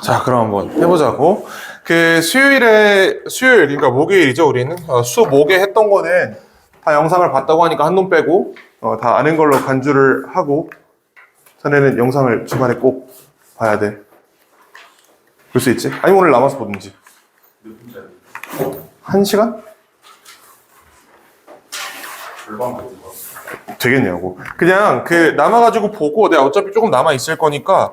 자, 그럼 한번 해보자고. 수요일, 그러니까 목요일이죠, 우리는. 목에 했던 거는 다 영상을 봤다고 하니까 한눈 빼고, 다 아는 걸로 간주를 하고, 전에는 영상을 주말에 꼭 봐야 돼. 볼 수 있지? 아니, 오늘 남아서 보든지. 몇 분짜리? 1시간? 절반 같은 거. 되겠냐고. 그냥 남아가지고 보고, 내가 어차피 조금 남아있을 거니까,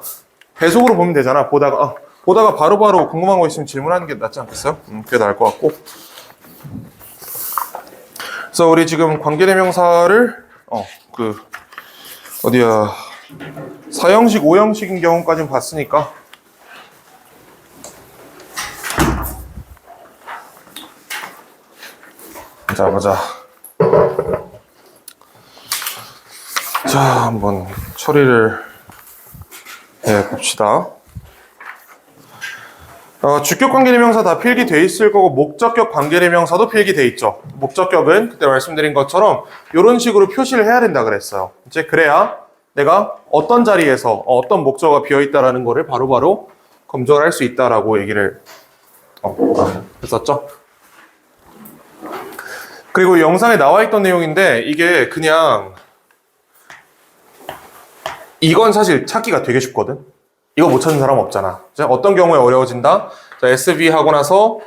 배속으로 보면 되잖아. 보다가 바로바로 궁금한 거 있으면 질문하는 게 낫지 않겠어요? 그게 나을 것 같고. 그래서 우리 지금 관계대명사를 어디야, 4형식, 5형식인 경우까지는 봤으니까 자, 보자. 자, 한번 처리를 해봅시다. 주격 관계대명사 다 필기돼 있을 거고, 목적격 관계대명사도 필기돼 있죠. 목적격은 그때 말씀드린 것처럼 이런 식으로 표시를 해야 된다 그랬어요. 이제 그래야 내가 어떤 자리에서 어떤 목적어가 비어있다라는 거를 바로바로 검증을 할 수 있다라고 얘기를 했었죠. 그리고 영상에 나와 있던 내용인데, 이게 그냥 이건 사실 찾기가 되게 쉽거든. 이거 못 찾는 사람 없잖아. 어떤 경우에 어려워진다? 자, SB 하고 나서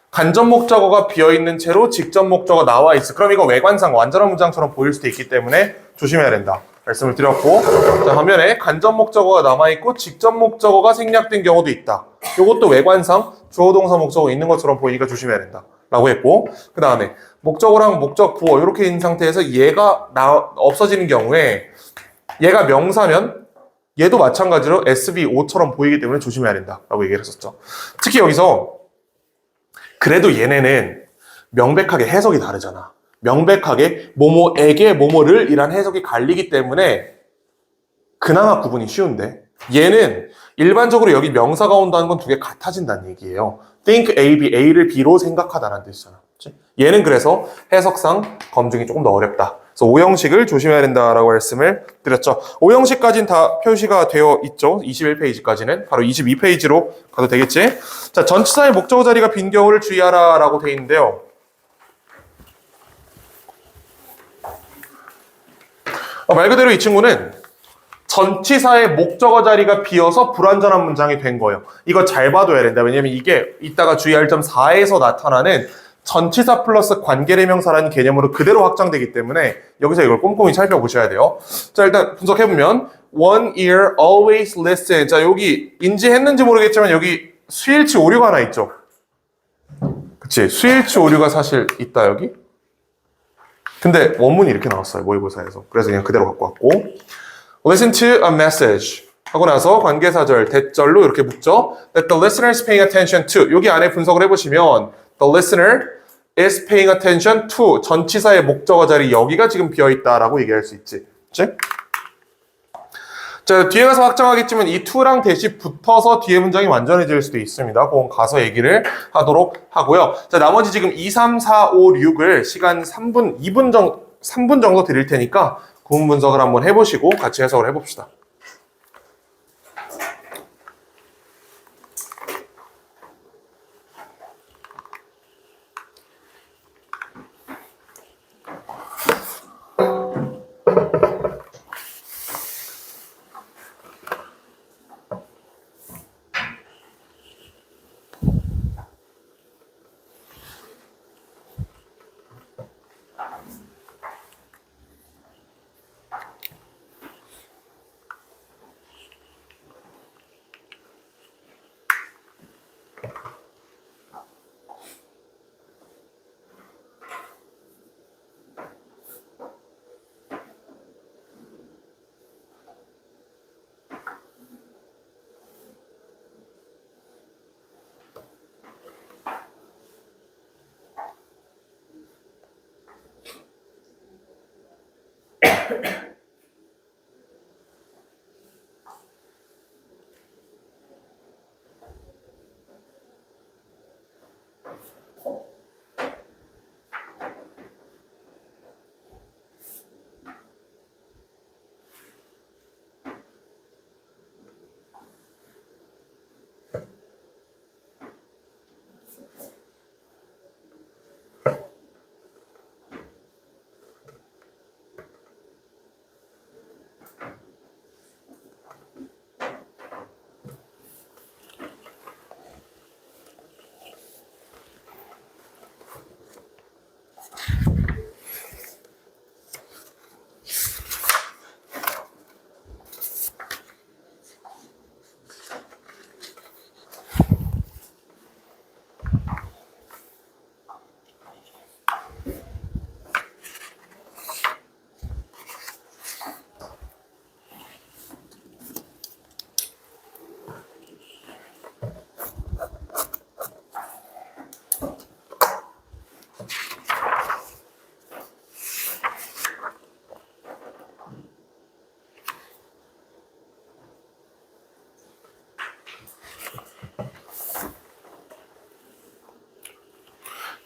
간접 목적어가 비어있는 채로 직접 목적어가 나와 있어. 그럼 이거 외관상 완전한 문장처럼 보일 수도 있기 때문에 조심해야 된다. 말씀을 드렸고, 자, 반면에 간접 목적어가 남아있고 직접 목적어가 생략된 경우도 있다. 이것도 외관상 주어, 동사, 목적어 있는 것처럼 보이니까 조심해야 된다. 라고 했고, 그 다음에 목적어랑 목적, 부어 이렇게 있는 상태에서 얘가 없어지는 경우에 얘가 명사면 얘도 마찬가지로 SB5처럼 보이기 때문에 조심해야 된다 라고 얘기를 했었죠. 특히 여기서 그래도 얘네는 명백하게 해석이 다르잖아. 명백하게 뭐뭐에게 뭐뭐를 이란 해석이 갈리기 때문에 그나마 구분이 쉬운데, 얘는 일반적으로 여기 명사가 온다는 건 두 개 같아진다는 얘기예요. think A, B, A를 B로 생각하다라는 뜻이잖아. 그치? 얘는 그래서 해석상 검증이 조금 더 어렵다. 그래서 5형식을 조심해야 된다라고 말씀을 드렸죠. 5형식까지는 다 표시가 되어 있죠. 21페이지까지는. 바로 22페이지로 가도 되겠지? 자, 전치사의 목적어 자리가 빈 경우를 주의하라 라고 되어 있는데요. 말 그대로 이 친구는 전치사의 목적어 자리가 비어서 불완전한 문장이 된 거예요. 이거 잘 봐둬야 된다. 왜냐면 이게 이따가 주의할 점 4에서 나타나는 전치사 플러스 관계대명사라는 개념으로 그대로 확장되기 때문에 여기서 이걸 꼼꼼히 살펴보셔야 돼요. 자, 일단 분석해보면 one ear always listen. 자, 여기 인지했는지 모르겠지만 여기 수일치 오류가 하나 있죠. 그치? 수일치 오류가 사실 있다 여기. 근데 원문이 이렇게 나왔어요. 모의고사에서. 그래서 그냥 그대로 갖고 왔고, listen to a message 하고 나서 관계사절, 대절로 이렇게 붙죠. That the listener is paying attention to. 여기 안에 분석을 해보시면 the listener is paying attention to 전치사의 목적어 자리 여기가 지금 비어있다라고 얘기할 수 있지. 그치? 자, 뒤에 가서 확정하겠지만 이 to랑 대시 붙어서 뒤에 문장이 완전해질 수도 있습니다. 그건 가서 얘기를 하도록 하고요. 자, 나머지 지금 2, 3, 4, 5, 6을 시간 3분 정도 드릴 테니까 구문 분석을 한번 해보시고 같이 해석을 해봅시다.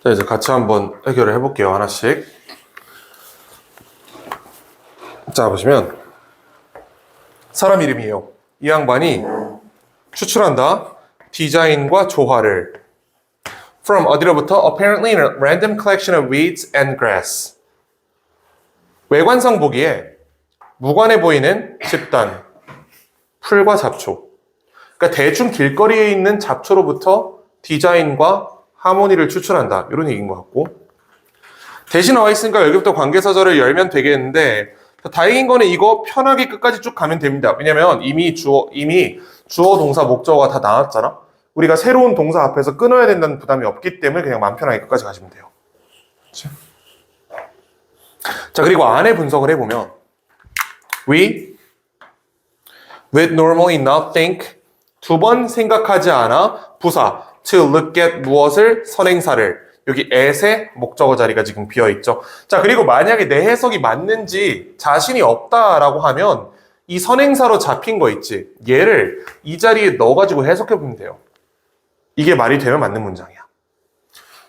자, 이제 같이 한번 해결을 해볼게요. 하나씩. 자, 보시면 사람 이름이에요. 이 양반이 추출한다. 디자인과 조화를 from 어디로부터? Apparently in a random collection of weeds and grass. 외관상 보기에 무관해 보이는 집단, 풀과 잡초. 그러니까 대충 길거리에 있는 잡초로부터 디자인과 하모니를 추출한다. 이런 얘기인 것 같고. 대신 나와 있으니까 여기부터 관계사절을 열면 되겠는데 다행인 거는 이거 편하게 끝까지 쭉 가면 됩니다. 왜냐면 이미 주어, 동사, 목적어가 다 나왔잖아. 우리가 새로운 동사 앞에서 끊어야 된다는 부담이 없기 때문에 그냥 마음 편하게 끝까지 가시면 돼요. 그치? 자, 그리고 안에 분석을 해보면 We would normally not think 두 번 생각하지 않아 부사 to look at 무엇을 선행사를 여기 at의 목적어 자리가 지금 비어있죠. 자, 그리고 만약에 내 해석이 맞는지 자신이 없다라고 하면 이 선행사로 잡힌 거 있지. 얘를 이 자리에 넣어가지고 해석해보면 돼요. 이게 말이 되면 맞는 문장이야.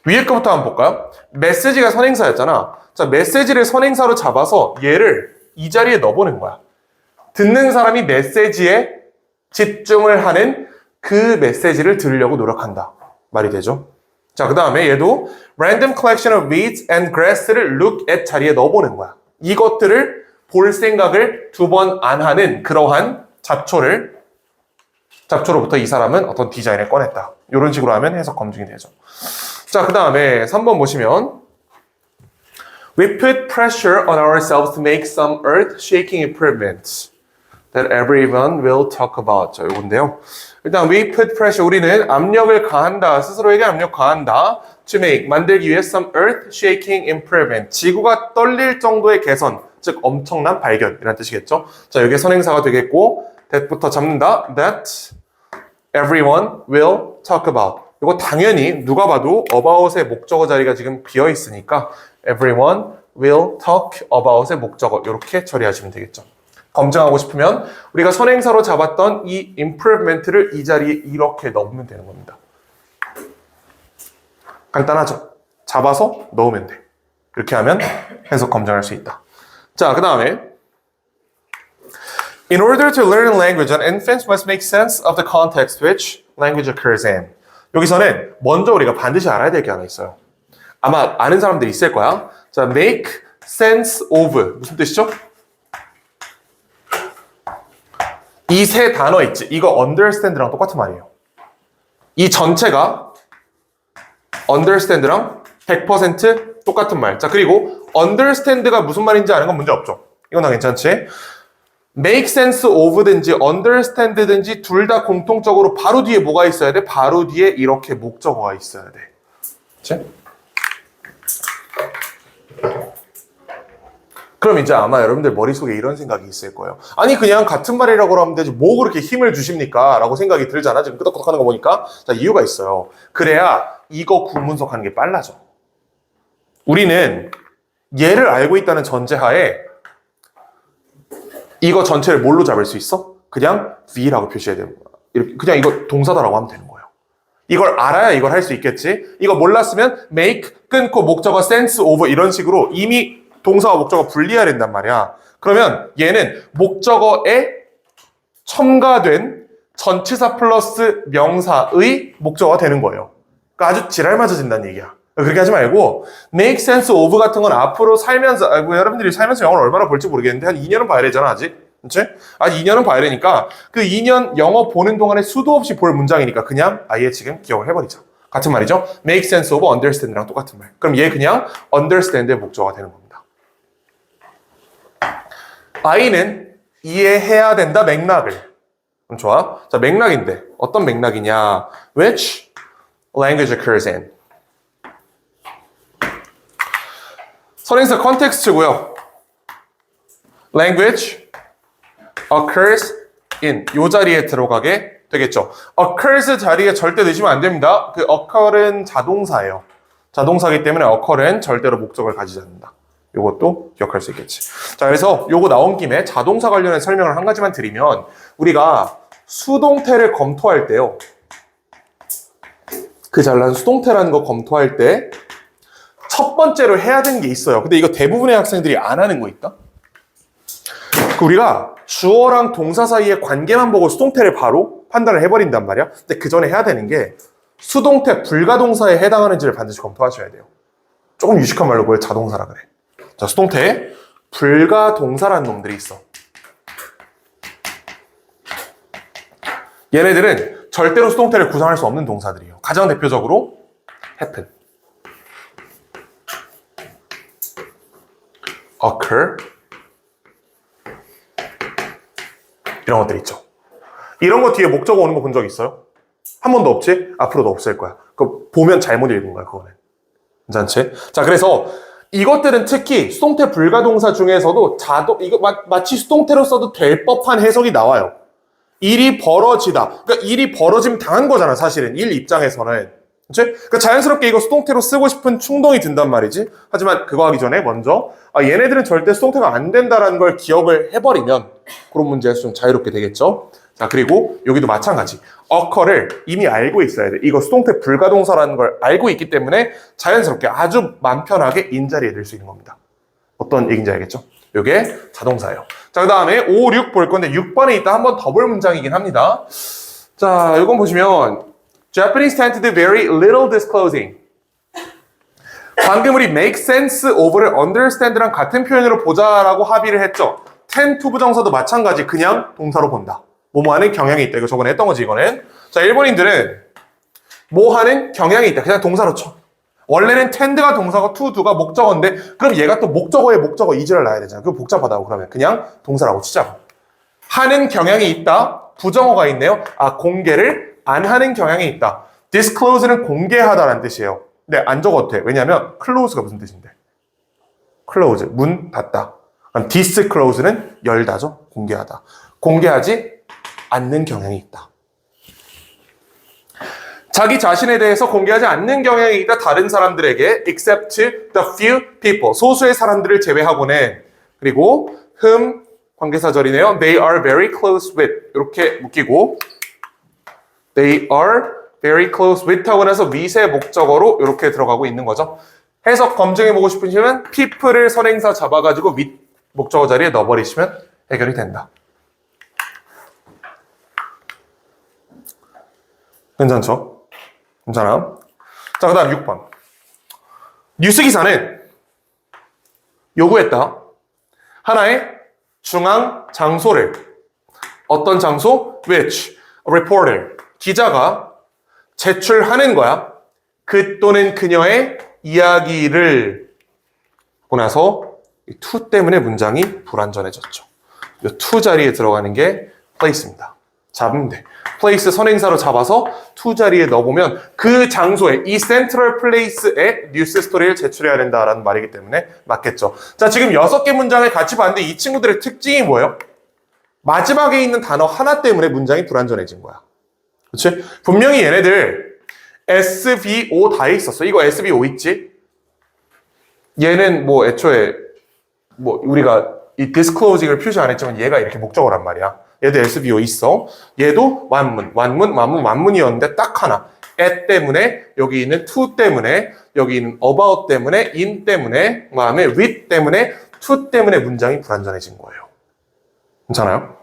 위에 거부터 한번 볼까요? 메시지가 선행사였잖아. 자, 메시지를 선행사로 잡아서 얘를 이 자리에 넣어보는 거야. 듣는 사람이 메시지에 집중을 하는 그 메시지를 들으려고 노력한다. 말이 되죠? 자, 그 다음에 얘도 random collection of weeds and grass를 look at 자리에 넣어보는 거야. 이것들을 볼 생각을 두 번 안 하는 그러한 잡초로부터 이 사람은 어떤 디자인을 꺼냈다. 이런 식으로 하면 해석 검증이 되죠. 자, 그 다음에 3번 보시면 We put pressure on ourselves to make some earth-shaking improvements that everyone will talk about. 자, 요건데요. 일단 we put pressure, 우리는 압력을 가한다. 스스로에게 압력 가한다. To make, 만들기 위해 some earth-shaking improvement. 지구가 떨릴 정도의 개선, 즉 엄청난 발견이라는 뜻이겠죠. 자, 여기에 선행사가 되겠고 that부터 잡는다. That everyone will talk about. 이거 당연히 누가 봐도 about의 목적어 자리가 지금 비어 있으니까 everyone will talk about의 목적어 이렇게 처리하시면 되겠죠. 검증하고 싶으면 우리가 선행사로 잡았던 이 improvement를 이 자리에 이렇게 넣으면 되는 겁니다. 간단하죠? 잡아서 넣으면 돼. 이렇게 하면 해석 검증할 수 있다. 자, 그 다음에 In order to learn language, an infant must make sense of the context which language occurs in. 여기서는 먼저 우리가 반드시 알아야 될 게 하나 있어요. 아마 아는 사람들이 있을 거야. 자, make sense of 무슨 뜻이죠? 이 세 단어 있지. 이거 understand랑 똑같은 말이에요. 이 전체가 understand랑 100% 똑같은 말. 자, 그리고 understand가 무슨 말인지 아는 건 문제 없죠. 이건 다 괜찮지? make sense of든지 understand든지 둘 다 공통적으로 바로 뒤에 뭐가 있어야 돼? 바로 뒤에 이렇게 목적어가 있어야 돼. 그치? 그럼 이제 아마 여러분들 머릿속에 이런 생각이 있을 거예요. 아니 그냥 같은 말이라고 하면 되지 뭐 그렇게 힘을 주십니까? 라고 생각이 들잖아. 지금 끄덕끄덕 하는 거 보니까. 자, 이유가 있어요. 그래야 이거 구문석하는 게 빨라져. 우리는 얘를 알고 있다는 전제하에 이거 전체를 뭘로 잡을 수 있어? 그냥 V라고 표시해야 되는 거야. 이렇게 그냥 이거 동사다라고 하면 되는 거예요. 이걸 알아야 이걸 할 수 있겠지? 이거 몰랐으면 make, 끊고 목적어 sense of 이런 식으로 이미 동사와 목적어 분리해야 된단 말이야. 그러면 얘는 목적어에 첨가된 전치사 플러스 명사의 목적어가 되는 거예요. 그러니까 아주 지랄 맞아진다는 얘기야. 그렇게 하지 말고 make sense of 같은 건 앞으로 살면서 여러분들이 살면서 영어를 얼마나 볼지 모르겠는데 한 2년은 봐야 되잖아 아직. 그치? 아직 2년은 봐야 되니까 그 2년 영어 보는 동안에 수도 없이 볼 문장이니까 그냥 아예 지금 기억을 해버리자. 같은 말이죠. make sense of understand랑 똑같은 말. 그럼 얘 그냥 understand의 목적어가 되는 겁니다. I는 이해해야 된다 맥락을. 그럼 좋아. 자, 맥락인데 어떤 맥락이냐? Which language occurs in. 선행사 context고요. Language occurs in. 요 자리에 들어가게 되겠죠. occurs 자리에 절대 넣으시면 안 됩니다. 그 occur은 자동사예요. 자동사이기 때문에 occur은 절대로 목적을 가지지 않는다. 요것도 기억할 수 있겠지. 자, 그래서 요거 나온 김에 자동사 관련해 설명을 한 가지만 드리면 우리가 수동태를 검토할 때요. 그 잘난 수동태라는 거 검토할 때 첫 번째로 해야 되는 게 있어요. 근데 이거 대부분의 학생들이 안 하는 거 있다? 우리가 주어랑 동사 사이의 관계만 보고 수동태를 바로 판단을 해버린단 말이야. 근데 그 전에 해야 되는 게 수동태 불가동사에 해당하는지를 반드시 검토하셔야 돼요. 조금 유식한 말로 그걸 자동사라 그래. 자, 수동태 불가동사라는 놈들이 있어. 얘네들은 절대로 수동태를 구성할 수 없는 동사들이에요. 가장 대표적으로 happen, occur 이런 것들 있죠. 이런 거 뒤에 목적어 오는 거 본 적 있어요? 한 번도 없지? 앞으로도 없을 거야. 그 보면 잘못 읽은 거야, 그거는. 괜찮지? 자, 그래서 이것들은 특히 수동태 불가동사 중에서도 이거 마치 수동태로 써도 될 법한 해석이 나와요. 일이 벌어지다. 그러니까 일이 벌어지면 당한 거잖아, 사실은. 일 입장에서는. 그치? 그러니까 자연스럽게 이거 수동태로 쓰고 싶은 충동이 든단 말이지. 하지만 그거 하기 전에 먼저 얘네들은 절대 수동태가 안 된다라는 걸 기억을 해버리면 그런 문제에서 좀 자유롭게 되겠죠. 자, 그리고 여기도 마찬가지. occur를 이미 알고 있어야 돼. 이거 수동태 불가동사라는 걸 알고 있기 때문에 자연스럽게 아주 맘 편하게 인자리에 넣을 수 있는 겁니다. 어떤 얘기인지 알겠죠? 이게 자동사예요. 자, 그 다음에 5, 6 볼 건데 6번에 있다 한번 더 볼 문장이긴 합니다. 자, 이건 보시면 Japanese tend to do very little disclosing. 방금 우리 make sense of를 understand랑 같은 표현으로 보자라고 합의를 했죠. tend to 부정사도 마찬가지 그냥 동사로 본다. 뭐뭐 하는 경향이 있다. 이거 저번에 했던 거지 이거는. 자, 일본인들은 뭐 하는 경향이 있다. 그냥 동사로 쳐. 원래는 tend가 동사고 to do가 목적어인데 그럼 얘가 또 목적어에 목적어 이지를 놔야 되잖아. 그거 복잡하다고 그러면 그냥 동사라고 치자고. 하는 경향이 있다. 부정어가 있네요. 공개를 안 하는 경향이 있다. disclose는 공개하다라는 뜻이에요. 근데 안 적어도 돼. 왜냐면 close가 무슨 뜻인데? close, 문 닫다. 그럼 disclose는 열다죠. 공개하다. 공개하지 않는 경향이 있다. 자기 자신에 대해서 공개하지 않는 경향이 있다. 다른 사람들에게 except the few people. 소수의 사람들을 제외하고는. 그리고 whom 관계사절이네요. They are very close with. 이렇게 묶이고 They are very close with 하고 나서 with의 목적어로 이렇게 들어가고 있는 거죠. 해석 검증해보고 싶으시면 people을 선행사 잡아가지고 with 목적어 자리에 넣어버리시면 해결이 된다. 괜찮죠? 괜찮아? 자, 그 다음 6번. 뉴스기사는 요구했다. 하나의 중앙 장소를. 어떤 장소? Which a reporter. 기자가 제출하는 거야. 그 또는 그녀의 이야기를 하고 나서 이 to 때문에 문장이 불완전해졌죠. 이 to 자리에 들어가는 게 place입니다. 잡으면 돼. place 선행사로 잡아서 to 자리에 넣어보면 그 장소에 이 central place에 뉴스 스토리를 제출해야 된다라는 말이기 때문에 맞겠죠. 자, 지금 6개 문장을 같이 봤는데 이 친구들의 특징이 뭐예요? 마지막에 있는 단어 하나 때문에 문장이 불완전해진 거야. 그렇지? 분명히 얘네들 SVO 다 있었어. 이거 SVO 있지? 얘는 뭐 애초에 뭐 우리가 이 disclosing을 표시 안 했지만 얘가 이렇게 목적어란 말이야. 얘도 SVO 있어. 얘도 완문이었는데 딱 하나. at 때문에, 여기 있는 to 때문에, 여기 있는 about 때문에, in 때문에, 그 다음에 with 때문에, to 때문에 문장이 불완전해진 거예요. 괜찮아요?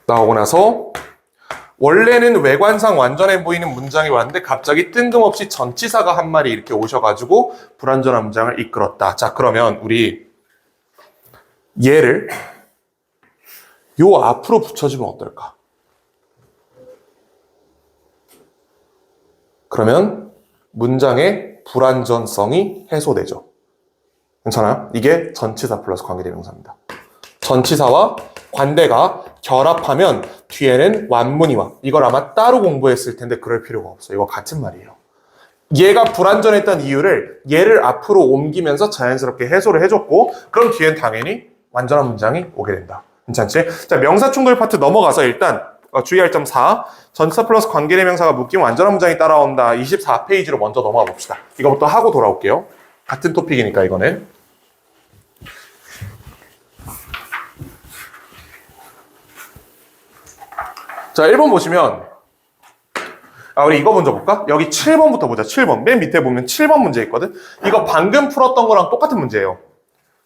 나오고 나서 원래는 외관상 완전해 보이는 문장이 왔는데 갑자기 뜬금없이 전치사가 한 마리 이렇게 오셔가지고 불완전한 문장을 이끌었다. 자, 그러면 우리 얘를 요 앞으로 붙여주면 어떨까? 그러면 문장의 불완전성이 해소되죠. 괜찮아요? 이게 전치사 플러스 관계대명사입니다. 전치사와 관대가 결합하면 뒤에는 완문이 와. 이걸 아마 따로 공부했을 텐데 그럴 필요가 없어. 이거 같은 말이에요. 얘가 불완전했던 이유를 얘를 앞으로 옮기면서 자연스럽게 해소를 해줬고 그럼 뒤엔 당연히 완전한 문장이 오게 된다. 괜찮지? 자, 명사 충돌 파트 넘어가서 일단 주의할 점 4. 전치사 플러스 관계대명사가 묶이면 완전한 문장이 따라온다. 24페이지로 먼저 넘어가 봅시다. 이거부터 하고 돌아올게요. 같은 토픽이니까 이거는. 자, 1번 보시면 우리 이거 먼저 볼까? 여기 7번부터 보자. 7번. 맨 밑에 보면 7번 문제 있거든? 이거 방금 풀었던 거랑 똑같은 문제예요.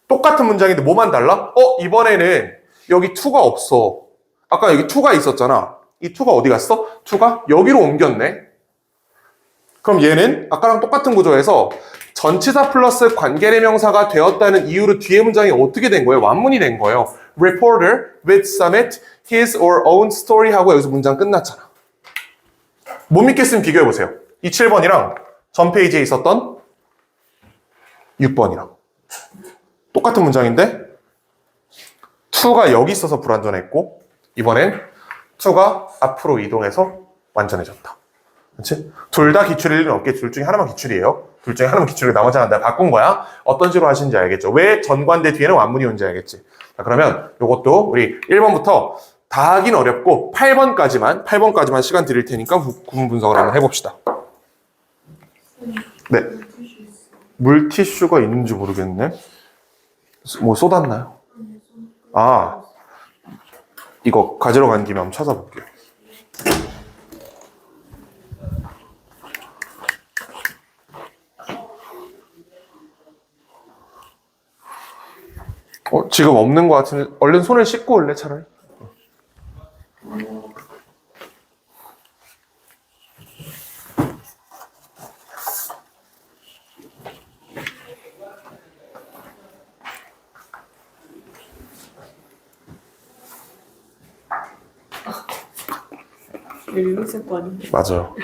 똑같은 문장인데 뭐만 달라? 이번에는 여기 2가 없어. 아까 여기 2가 있었잖아. 이 2가 어디 갔어? 2가 여기로 옮겼네. 그럼 얘는 아까랑 똑같은 구조에서 전치사 플러스 관계대명사가 되었다는 이유로 뒤에 문장이 어떻게 된 거예요? 완문이 된 거예요. Reporter would submit his or own story 하고 여기서 문장 끝났잖아. 못 믿겠으면 비교해보세요. 이 7번이랑 전 페이지에 있었던 6번이랑 똑같은 문장인데 2가 여기 있어서 불완전했고 이번엔 2가 앞으로 이동해서 완전해졌다. 그렇지? 둘 다 기출일 일은 없겠지. 둘 중에 하나만 기출이에요. 둘 중에 하나만 기출이고 나머지 하나 내가 바꾼 거야. 어떤 식으로 하시는지 알겠죠? 왜 전관대 뒤에는 완문이 온지 알겠지? 자, 그러면 이것도 우리 1번부터 다 하긴 어렵고 8번까지만 시간 드릴 테니까 구분 분석을 한번 해봅시다. 네. 물티슈가 있는지 모르겠네. 뭐 쏟았나요? 이거 가지러 간 김에 한번 찾아볼게요. 지금 없는 것 같은데 얼른 손을 씻고 올래 차라리? 이거 있을 거 아닌데. 맞아요.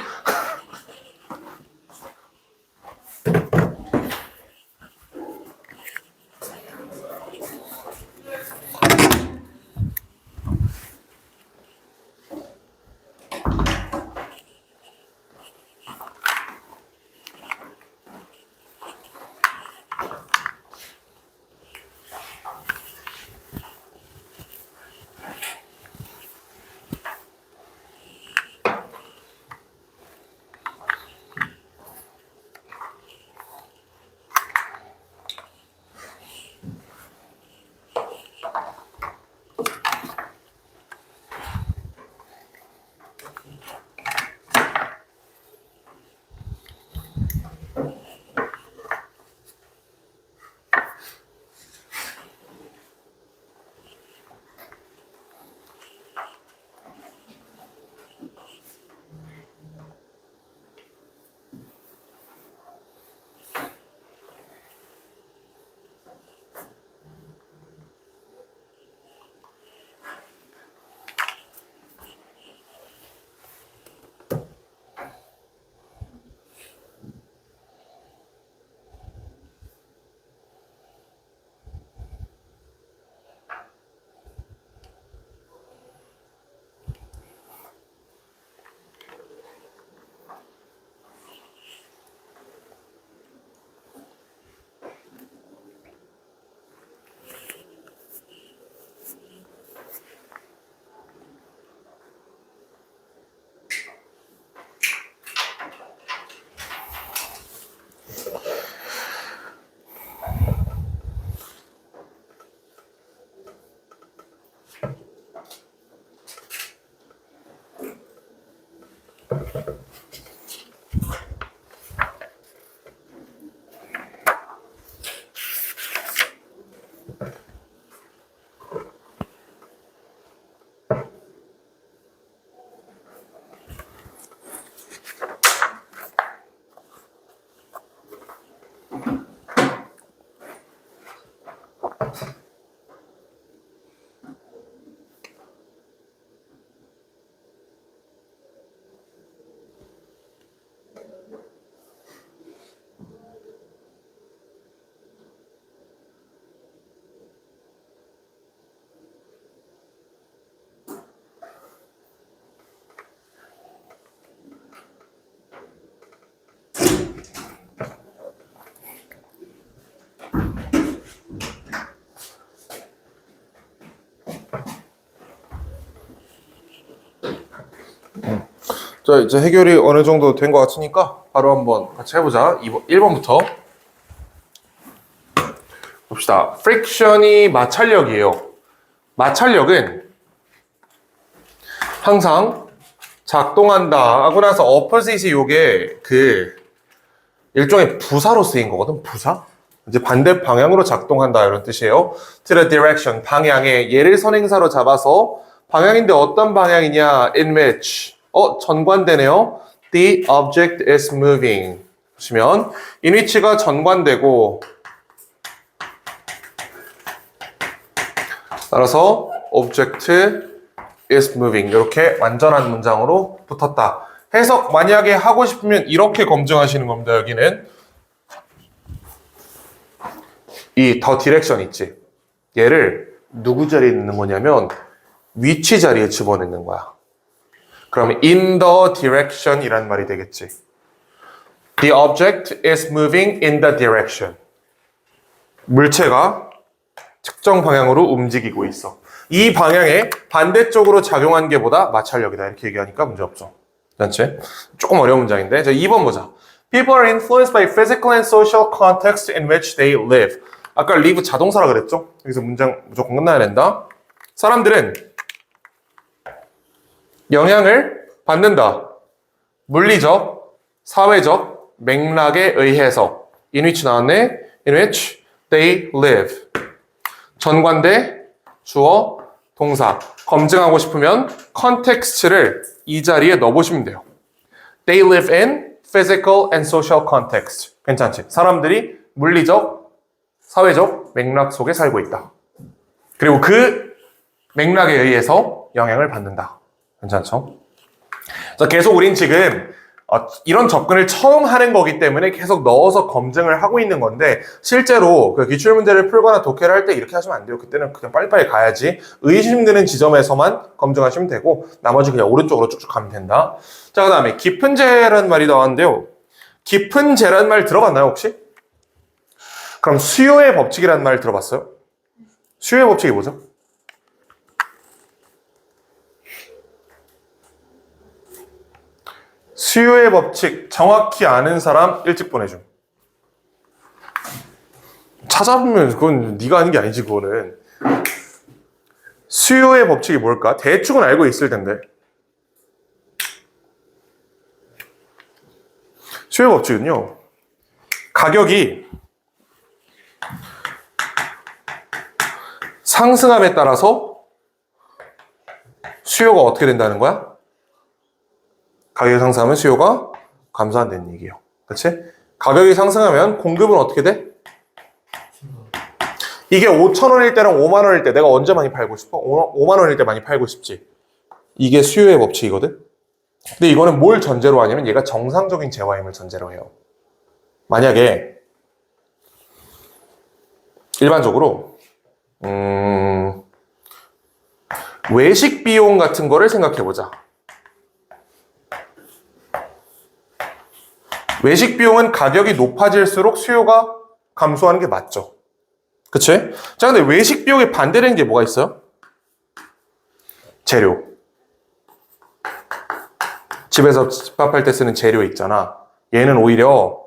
자, 이제 해결이 어느 정도 된 것 같으니까 바로 한번 같이 해보자. 1번부터 봅시다. 프릭션이 마찰력이에요. 마찰력은 항상 작동한다 하고 나서 opposite이 요게 그 일종의 부사로 쓰인 거거든. 부사? 이제 반대 방향으로 작동한다 이런 뜻이에요. to the direction 방향에 얘를 선행사로 잡아서 방향인데 어떤 방향이냐? in which 전관되네요. the object is moving 보시면 in which가 전관되고 따라서 object is moving 이렇게 완전한 문장으로 붙었다. 해석 만약에 하고 싶으면 이렇게 검증하시는 겁니다. 여기는 이 더 디렉션 있지. 얘를 누구 자리에 넣는 거냐면 위치 자리에 집어넣는 거야. 그러면 in the direction 이란 말이 되겠지. The object is moving in the direction. 물체가 특정 방향으로 움직이고 있어. 이 방향에 반대쪽으로 작용한 게 보다 마찰력이다. 이렇게 얘기하니까 문제없죠. 그렇지? 조금 어려운 문장인데. 자, 2번 보자. People are influenced by physical and social context in which they live. 아까 live 자동사라 그랬죠? 여기서 문장 무조건 끝나야 된다. 사람들은 영향을 받는다. 물리적, 사회적 맥락에 의해서 in which 나왔네. in which they live. 전관대, 주어, 동사. 검증하고 싶으면 context를 이 자리에 넣어보시면 돼요. They live in physical and social context. 괜찮지? 사람들이 물리적, 사회적 맥락 속에 살고 있다. 그리고 그 맥락에 의해서 영향을 받는다. 괜찮죠? 그래서 계속 우린 지금 이런 접근을 처음 하는 거기 때문에 계속 넣어서 검증을 하고 있는 건데 실제로 그 기출문제를 풀거나 독해를 할 때 이렇게 하시면 안 돼요. 그때는 그냥 빨리빨리 가야지. 의심되는 지점에서만 검증하시면 되고 나머지 그냥 오른쪽으로 쭉쭉 가면 된다. 자, 그 다음에 깊은 재라는 말이 나왔는데요. 깊은 재라는 말 들어봤나요 혹시? 그럼 수요의 법칙이라는 말 들어봤어요? 수요의 법칙이 뭐죠? 수요의 법칙 정확히 아는 사람 일찍 보내줌. 찾아보면 그건 네가 아는 게 아니지 그거는. 수요의 법칙이 뭘까? 대충은 알고 있을 텐데. 수요의 법칙은요. 가격이 상승함에 따라서 수요가 어떻게 된다는 거야? 가격이 상승하면 수요가 감소한다는 얘기예요. 그렇지? 가격이 상승하면 공급은 어떻게 돼? 이게 5,000원일 때랑 5만 원일 때 내가 언제 많이 팔고 싶어? 5만 원일 때 많이 팔고 싶지. 이게 수요의 법칙이거든. 근데 이거는 뭘 전제로 하냐면 얘가 정상적인 재화임을 전제로 해요. 만약에 일반적으로 외식 비용 같은 거를 생각해 보자. 외식 비용은 가격이 높아질수록 수요가 감소하는 게 맞죠. 그치? 자, 근데 외식 비용에 반대되는 게 뭐가 있어요? 재료. 집에서 집밥할 때 쓰는 재료 있잖아. 얘는 오히려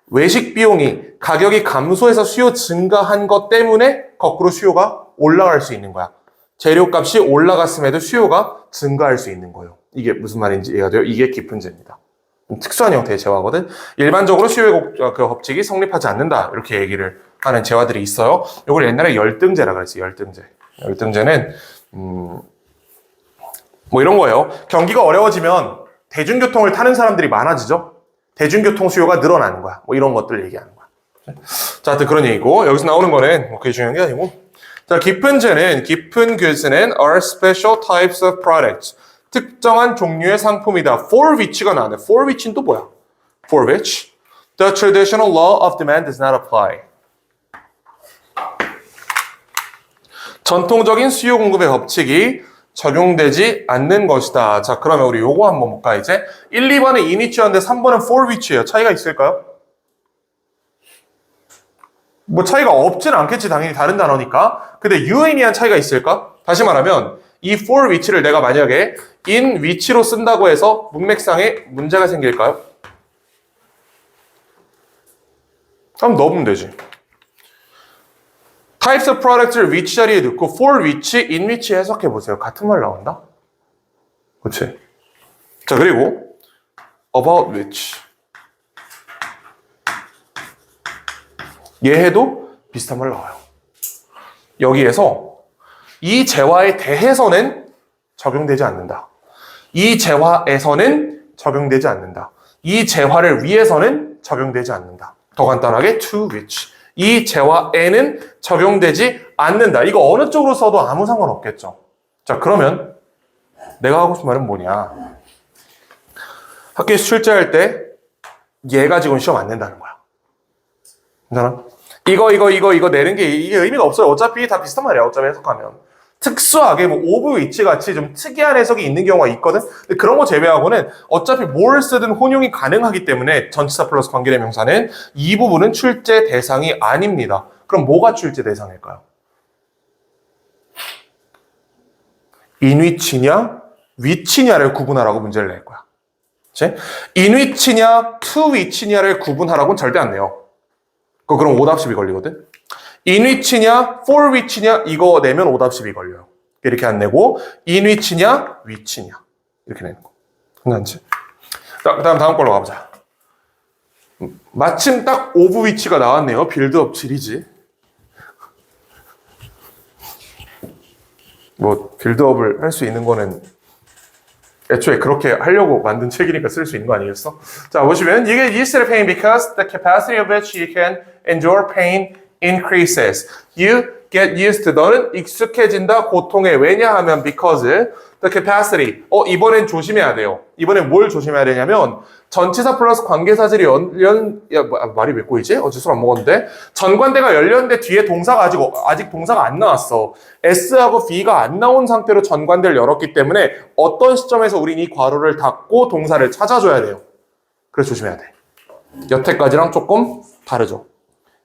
외식 비용이 가격이 감소해서 수요 증가한 것 때문에 거꾸로 수요가 올라갈 수 있는 거야. 재료값이 올라갔음에도 수요가 증가할 수 있는 거예요. 이게 무슨 말인지 이해가 돼요? 이게 깊은 재입니다. 특수한 형태의 재화거든. 일반적으로 수요의 그 법칙이 성립하지 않는다. 이렇게 얘기를 하는 재화들이 있어요. 이걸 옛날에 열등제라 그랬어요. 열등제. 열등제는 뭐 이런 거예요. 경기가 어려워지면 대중교통을 타는 사람들이 많아지죠. 대중교통 수요가 늘어나는 거야. 뭐 이런 것들 얘기하는 거야. 자, 하여튼 그런 얘기고 여기서 나오는 거는 뭐 그게 중요한 게 아니고. 자, 깊은 goods는 are special types of products. 특정한 종류의 상품이다. For which가 나오네. For which는 또 뭐야? For which the traditional law of demand does not apply. 전통적인 수요 공급의 법칙이 적용되지 않는 것이다. 자, 그러면 우리 요거 한번 볼까 이제? 1, 2번은 in which였는데 3번은 for which예요. 차이가 있을까요? 뭐 차이가 없진 않겠지. 당연히 다른 단어니까. 근데 유의미한 차이가 있을까? 다시 말하면 이 for which를 내가 만약에 in which로 쓴다고 해서 문맥상에 문제가 생길까요? 그럼 넣으면 되지. types of products를 which 자리에 넣고 for which, in which 해석해 보세요. 같은 말 나온다? 그치? 자, 그리고 about which. 얘해도 비슷한 말 나와요. 여기에서 이 재화에 대해서는 적용되지 않는다. 이 재화에서는 적용되지 않는다. 이 재화를 위해서는 적용되지 않는다. 더 간단하게 to which. 이 재화에는 적용되지 않는다. 이거 어느 쪽으로 써도 아무 상관없겠죠. 자, 그러면 내가 하고 싶은 말은 뭐냐. 학교에서 출제할 때 얘 가지고는 시험 안 낸다는 거야. 괜찮아? 이거 내는 게 이게 의미가 없어요. 어차피 다 비슷한 말이야. 어차피 해석하면. 특수하게 뭐 오브 위치 같이 좀 특이한 해석이 있는 경우가 있거든. 근데 그런 거 제외하고는 어차피 뭘 쓰든 혼용이 가능하기 때문에 전치사 플러스 관계대명사는 이 부분은 출제 대상이 아닙니다. 그럼 뭐가 출제 대상일까요? 인위치냐 위치냐를 구분하라고 문제를 낼 거야. 그치? 인위치냐 투위치냐를 구분하라고는 절대 안 내요. 그럼 오답10이 걸리거든. 인위치냐 for which냐 이거 내면 오답10이 걸려요. 이렇게 안 내고 인위치냐 위치냐 이렇게 내는 거. 괜찮지? 자, 그다음 다음 걸로 가보자. 마침 딱 오브 위치가 나왔네요. 빌드업 7이지. 뭐 빌드업을 할 수 있는 거는 애초에 그렇게 하려고 만든 책이니까 쓸 수 있는 거 아니겠어? 자, 보시면 You get used to the pain because the capacity of which you can endure pain increases. You get used to. 너는 익숙해진다 고통에. 왜냐하면 because the capacity. 이번엔 조심해야 돼요. 이번엔 뭘 조심해야 되냐면 전치사 플러스 관계사절이 말이 왜 꼬이지? 어제 술 안 먹었는데 전관대가 열렸는데 뒤에 동사가 아직 동사가 안 나왔어. S하고 B가 안 나온 상태로 전관대를 열었기 때문에 어떤 시점에서 우린 이 괄호를 닫고 동사를 찾아줘야 돼요. 그래서 조심해야 돼. 여태까지랑 조금 다르죠.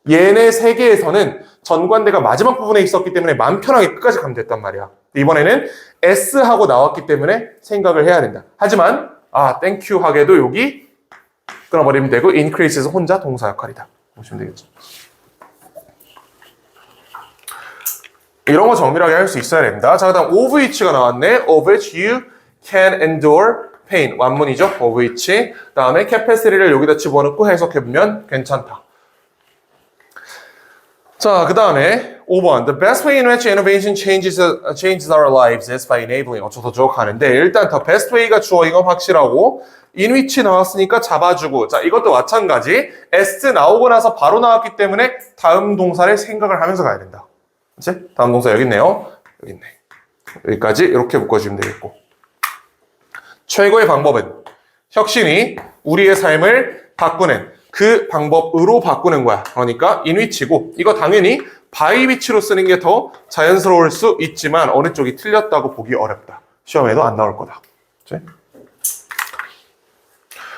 얘네 세 개에서는 전관대가 마지막 부분에 있었기 때문에 마음 편하게 끝까지 가면 됐단 말이야. 이번에는 S하고 나왔기 때문에 생각을 해야 된다. 하지만 땡큐 하게도 여기 끊어버리면 되고 increases 혼자 동사 역할이다. 보시면 되겠죠. 이런 거 정밀하게 할 수 있어야 됩니다. 자, 그다음 of which가 나왔네. of which you can endure pain. 완문이죠. of which. 다음에 capacity를 여기다 집어넣고 해석해보면 괜찮다. 자, 그 다음에 5번. The best way in which innovation changes our lives is by enabling. 어쩌서 저쩌고 하는데 일단 the best way가 주어인 건 확실하고 in which 나왔으니까 잡아주고. 자, 이것도 마찬가지. S 나오고 나서 바로 나왔기 때문에 다음 동사를 생각을 하면서 가야 된다. 그치? 다음 동사 여기 있네요. 여기 있네. 여기까지 이렇게 묶어주면 되겠고. 최고의 방법은 혁신이 우리의 삶을 바꾸는 그 방법으로 바꾸는 거야. 그러니까 in which고 이거 당연히 by which로 쓰는 게 더 자연스러울 수 있지만 어느 쪽이 틀렸다고 보기 어렵다. 시험에도 안 나올 거다. 그치?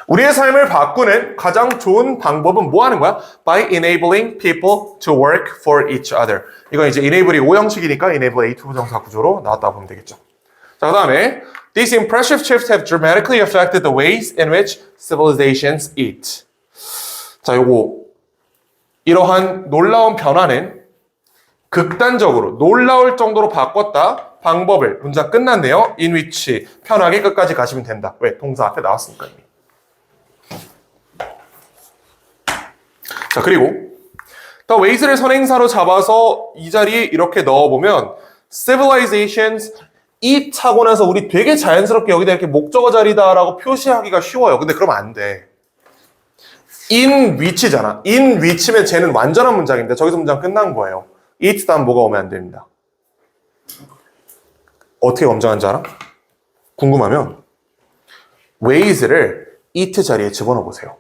우리의 삶을 바꾸는 가장 좋은 방법은 뭐 하는 거야? By enabling people to work for each other. 이건 이제 enable이 5형식이니까 enable A2 부정사 구조로 나왔다고 보면 되겠죠. 자, 그 다음에 These impressive shifts have dramatically affected the ways in which civilizations eat. 자, 요거 이러한 놀라운 변화는 극단적으로 놀라울 정도로 바꿨다. 방법을 문장 끝났네요. in which 편하게 끝까지 가시면 된다. 왜? 동사 앞에 나왔으니까 이미. 자, 그리고 the ways를 선행사로 잡아서 이 자리에 이렇게 넣어보면 civilizations eat 하고 나서 우리 되게 자연스럽게 여기다 이렇게 목적어 자리다라고 표시하기가 쉬워요. 근데 그러면 안 돼. in which잖아. in which면 쟤는 완전한 문장인데 저기서 문장 끝난 거예요. eat 다음 뭐가 오면 안 됩니다. 어떻게 검증한지 알아? 궁금하면 ways를 eat 자리에 집어넣어 보세요.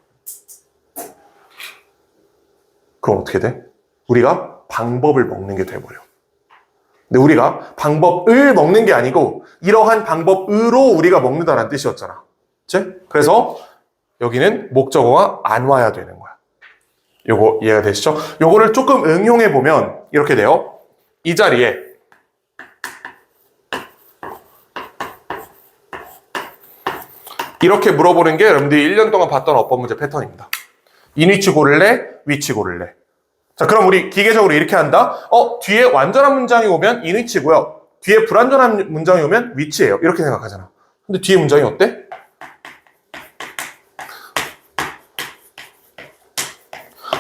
그럼 어떻게 돼? 우리가 방법을 먹는 게 돼버려. 근데 우리가 방법을 먹는 게 아니고 이러한 방법으로 우리가 먹는다는 뜻이었잖아. 그치? 그래서 여기는 목적어가 안 와야 되는 거야. 요거 이해가 되시죠? 요거를 조금 응용해 보면 이렇게 돼요. 이 자리에 이렇게 물어보는 게 여러분들이 1년 동안 봤던 어법 문제 패턴입니다. 인위치 고를래? 위치 고를래? 자, 그럼 우리 기계적으로 이렇게 한다. 뒤에 완전한 문장이 오면 인위치고요. 뒤에 불완전한 문장이 오면 위치예요. 이렇게 생각하잖아. 근데 뒤에 문장이 어때?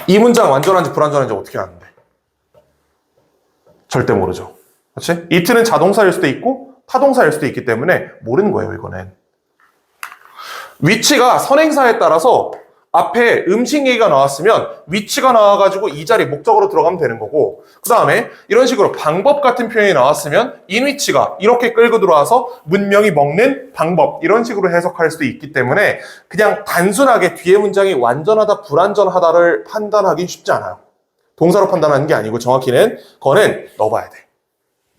이 문장 완전한지 불완전한지 어떻게 아는데? 절대 모르죠. 그렇지? it는 자동사일 수도 있고 타동사일 수도 있기 때문에 모르는 거예요, 이거는. 위치가 선행사에 따라서 앞에 음식 얘기가 나왔으면 위치가 나와가지고 이 자리 목적으로 들어가면 되는 거고, 그 다음에 이런 식으로 방법 같은 표현이 나왔으면 인 위치가 이렇게 끌고 들어와서 문명이 먹는 방법, 이런 식으로 해석할 수도 있기 때문에 그냥 단순하게 뒤에 문장이 완전하다 불완전하다를 판단하기 쉽지 않아요. 동사로 판단하는 게 아니고 정확히는 그거는 넣어봐야 돼.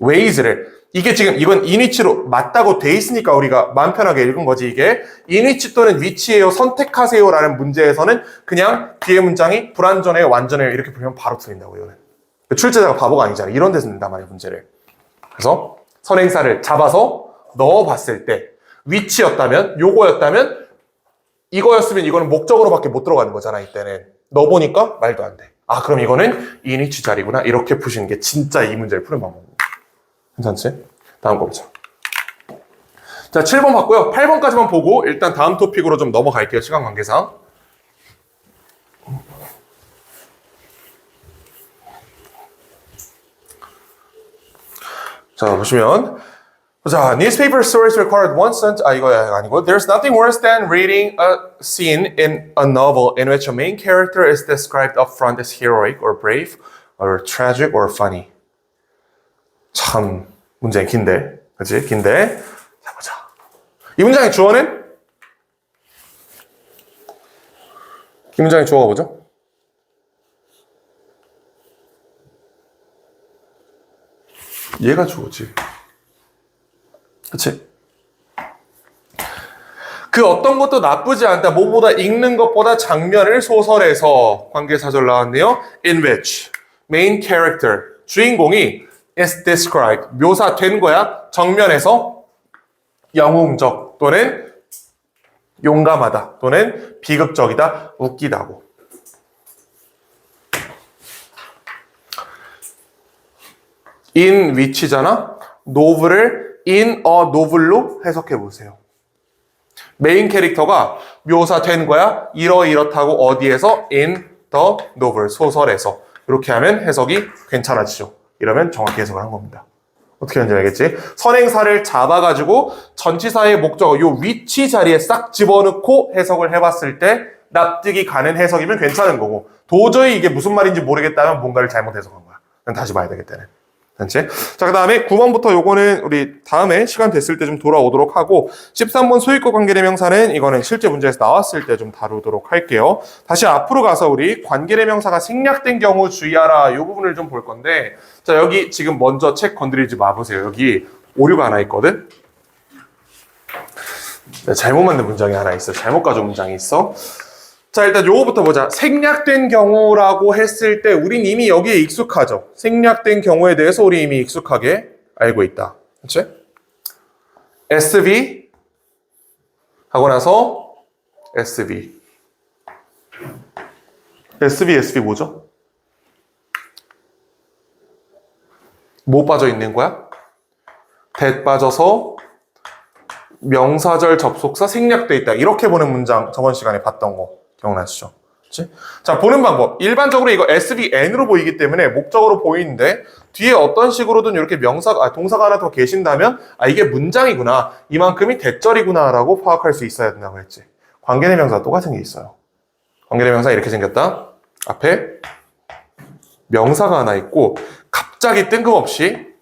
ways를. 이게 지금 이건 인 위치로 맞다고 돼 있으니까 우리가 마음 편하게 읽은 거지. 이게 인 위치 또는 위치예요, 선택하세요 라는 문제에서는 그냥 뒤에 문장이 불완전해요, 완전해요 이렇게 보면 바로 틀린다고. 이거는 출제자가 바보가 아니잖아요. 이런 데서 낸단 말이에요, 문제를. 그래서 선행사를 잡아서 넣어봤을 때 위치였다면, 요거였다면, 이거였으면 이거는 목적으로밖에 못 들어가는 거잖아. 이때는 넣어보니까 말도 안 돼. 아, 그럼 이거는 인 위치 자리구나, 이렇게 푸시는 게 진짜 이 문제를 푸는 방법입니다. 괜찮지? 다음 거 보자. 자, 7번 봤고요. 8번까지만 보고 일단 다음 토픽으로 좀 넘어갈게요, 시간 관계상. 자, 보시면 자, newspaper stories required one sentence. 아, 이거 아니고. There's nothing worse than reading a scene in a novel in which a main character is described up front as heroic or brave or tragic or funny. 참 문장이 긴데, 그렇지? 긴데. 자, 보자. 이 문장의 주어는? 이 문장의 주어가 뭐죠? 얘가 주어지. 그치? 그 어떤 것도 나쁘지 않다. 뭐보다 읽는 것보다 장면을 소설에서 관계사절 나왔네요. In which main character 주인공이 is described 묘사된 거야. 정면에서 영웅적 또는 용감하다 또는 비극적이다, 웃기다고. in which잖아. novel을 in a novel로 해석해 보세요. 메인 캐릭터가 묘사된 거야. 이렇다고 어디에서? in the novel, 소설에서. 이렇게 하면 해석이 괜찮아지죠. 이러면 정확히 해석을 한 겁니다. 어떻게 하는지 알겠지? 선행사를 잡아가지고 전치사의 목적어 요 위치 자리에 싹 집어넣고 해석을 해봤을 때 납득이 가는 해석이면 괜찮은 거고, 도저히 이게 무슨 말인지 모르겠다면 뭔가를 잘못 해석한 거야. 그럼 다시 봐야 되겠다는. 그렇지? 자, 그 다음에 9번부터 요거는 우리 다음에 시간 됐을 때 좀 돌아오도록 하고, 13번 소유권 관계대명사는 이거는 실제 문제에서 나왔을 때 좀 다루도록 할게요. 다시 앞으로 가서 우리 관계대명사가 생략된 경우 주의하라, 요 부분을 좀 볼 건데, 자, 여기 지금 먼저 책 건드리지 마보세요. 여기 오류가 하나 있거든? 잘못 만든 문장이 하나 있어. 잘못 가져온 문장이 있어. 자, 일단 요거부터 보자. 생략된 경우라고 했을 때 우린 이미 여기에 익숙하죠. 생략된 경우에 대해서 우리 이미 익숙하게 알고 있다. 그렇지? SV 하고 나서 SV. SV 뭐죠? 뭐 빠져 있는 거야? that 빠져서 명사절 접속사 생략돼 있다. 이렇게 보는 문장 저번 시간에 봤던 거 기억나시죠? 그치? 자, 보는 방법. 일반적으로 이거 SVN으로 보이기 때문에 목적으로 보이는데 뒤에 어떤 식으로든 이렇게 동사가 하나 더 계신다면 이게 문장이구나. 이만큼이 대절이구나 라고 파악할 수 있어야 된다고 했지. 관계대명사 똑같은 게 있어요. 관계대명사 이렇게 생겼다. 앞에 명사가 하나 있고 갑자기 뜬금없이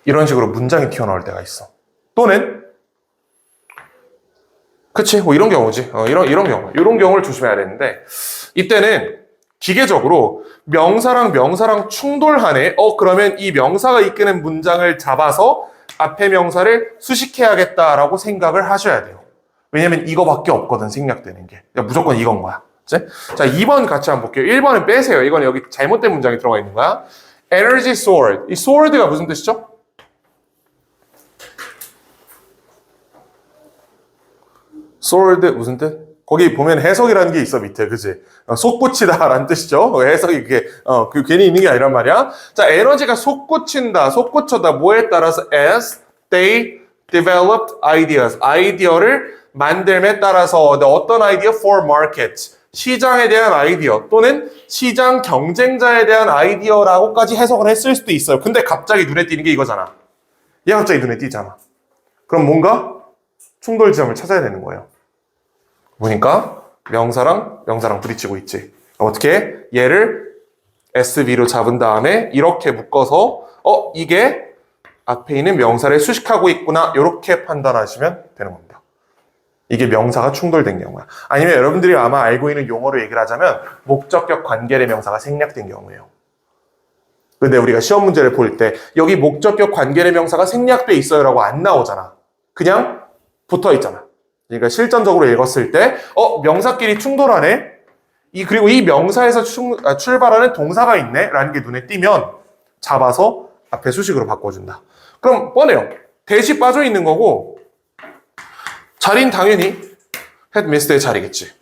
이런 식으로 문장이 튀어나올 때가 있어. 또는 그치? 뭐 이런 경우지. 이런 경우를 조심해야 되는데, 이때는 기계적으로 명사랑 충돌하네. 그러면 이 명사가 이끄는 문장을 잡아서 앞에 명사를 수식해야겠다라고 생각을 하셔야 돼요. 왜냐면 이거밖에 없거든, 생략되는 게. 무조건 이건 거야. 그치? 자, 2번 같이 한번 볼게요. 1번은 빼세요. 이건 여기 잘못된 문장이 들어가 있는 거야. Energy sword. 이 sword가 무슨 뜻이죠? sword 무슨 뜻? 거기 보면 해석이라는 게 있어, 밑에. 그치? 솟구치다라는 뜻이죠. 해석이 그게 괜히 있는 게 아니란 말이야. 자, 에너지가 솟구친다, 솟구쳐다. 뭐에 따라서? as they developed ideas. 아이디어를 만듦에 따라서 어떤 아이디어? for market. 시장에 대한 아이디어 또는 시장 경쟁자에 대한 아이디어라고까지 해석을 했을 수도 있어요. 근데 갑자기 눈에 띄는 게 이거잖아. 얘가 갑자기 눈에 띄잖아. 그럼 뭔가 충돌 지점을 찾아야 되는 거예요. 보니까 명사랑 부딪히고 있지. 어떻게? 얘를 SV로 잡은 다음에 이렇게 묶어서 이게 앞에 있는 명사를 수식하고 있구나 이렇게 판단하시면 되는 겁니다. 이게 명사가 충돌된 경우야. 아니면 여러분들이 아마 알고 있는 용어로 얘기를 하자면 목적격 관계의 명사가 생략된 경우예요. 근데 우리가 시험 문제를 볼 때 여기 목적격 관계의 명사가 생략돼 있어요 라고 안 나오잖아. 그냥 붙어 있잖아. 그러니까 실전적으로 읽었을 때 명사끼리 충돌하네? 그리고 이 명사에서 출발하는 동사가 있네? 라는 게 눈에 띄면 잡아서 앞에 수식으로 바꿔준다. 그럼 뻔해요. 대시 빠져 있는 거고 자리는 당연히 had missed의 자리겠지.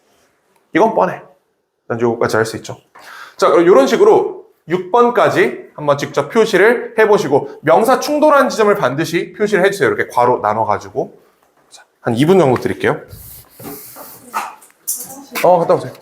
이건 뻔해. 난 요거까지 할 수 있죠. 자, 이런 식으로 6번까지 한번 직접 표시를 해보시고 명사 충돌한 지점을 반드시 표시를 해주세요. 이렇게 괄호 나눠가지고 자, 한 2분 정도 드릴게요. 갔다 오세요.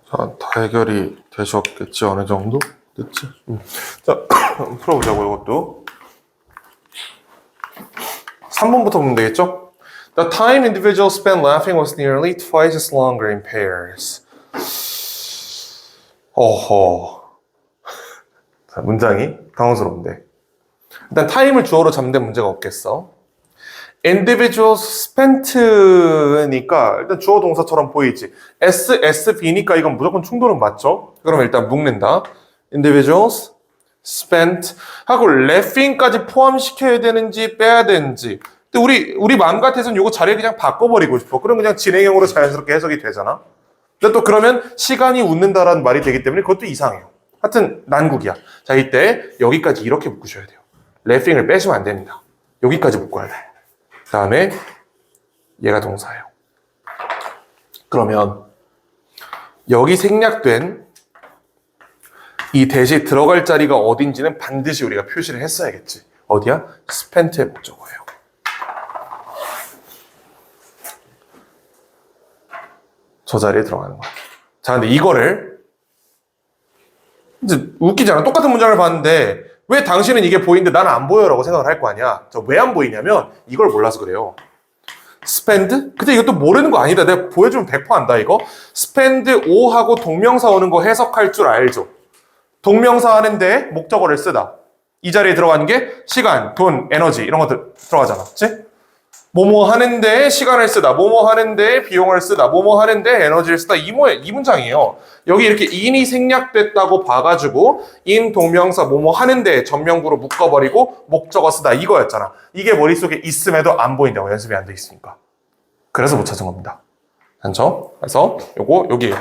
자, 다 해결이 되셨겠지, 어느 정도? 됐지? 자, 풀어보자고, 이것도. 3번부터 보면 되겠죠? The time individuals spent laughing was nearly twice as longer in pairs. 어허. 자, 문장이 당황스러운데. 일단 타임을 주어로 잡는 데 문제가 없겠어. individuals spent니까 일단 주어 동사처럼 보이지. SB니까 이건 무조건 충돌은 맞죠? 그럼 일단 묶는다. individuals spent 하고 laughing까지 포함시켜야 되는지 빼야 되는지. 근데 우리 마음 같아서는 이거 자리를 그냥 바꿔버리고 싶어. 그럼 그냥 진행형으로 자연스럽게 해석이 되잖아. 근데 또 그러면 시간이 웃는다라는 말이 되기 때문에 그것도 이상해요. 하여튼 난국이야. 자, 이때 여기까지 이렇게 묶으셔야 돼요. laughing을 빼시면 안 됩니다. 여기까지 묶어야 돼. 다음에 얘가 동사예요. 그러면 여기 생략된 이 대시 들어갈 자리가 어딘지는 반드시 우리가 표시를 했어야겠지. 어디야? spent의 목적어예요. 저 자리에 들어가는 거야. 자, 근데 이거를 이제 웃기잖아. 똑같은 문장을 봤는데 왜 당신은 이게 보이는데 나는 안 보여라고 생각을 할 거 아니야. 저 왜 안 보이냐면 이걸 몰라서 그래요. spend? 근데 이것도 모르는 거 아니다. 내가 보여주면 100% 안다 이거. spend o하고 동명사 오는 거 해석할 줄 알죠. 동명사 하는데 목적어를 쓰다. 이 자리에 들어가는 게 시간, 돈, 에너지 이런 것들 들어가잖아. 그치? 뭐뭐 하는데 시간을 쓰다, 뭐뭐 하는데 비용을 쓰다, 뭐뭐 하는데 에너지를 쓰다 이 문장이에요. 여기 이렇게 in이 생략됐다고 봐가지고 in 동명사 뭐뭐 하는데 전명구로 묶어버리고 목적어 쓰다 이거였잖아. 이게 머릿속에 있음에도 안 보인다고 연습이 안 돼 있으니까. 그래서 못 찾은 겁니다. 그렇죠? 그래서 요거 여기에요.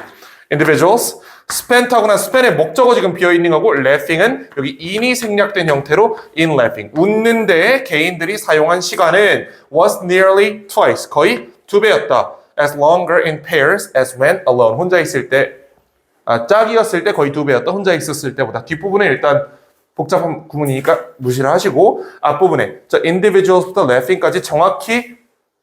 individuals spent 하거나 spend의 목적어 지금 비어있는 거고 laughing은 여기 in이 생략된 형태로 in laughing 웃는 데에 개인들이 사용한 시간은 was nearly twice 거의 2배였다 as longer in pairs as when alone 혼자 있을 때 짝이었을 때 거의 2배였다 혼자 있었을 때보다 뒷부분에 일단 복잡한 구문이니까 무시를 하시고 앞부분에 저 individuals부터 laughing까지 정확히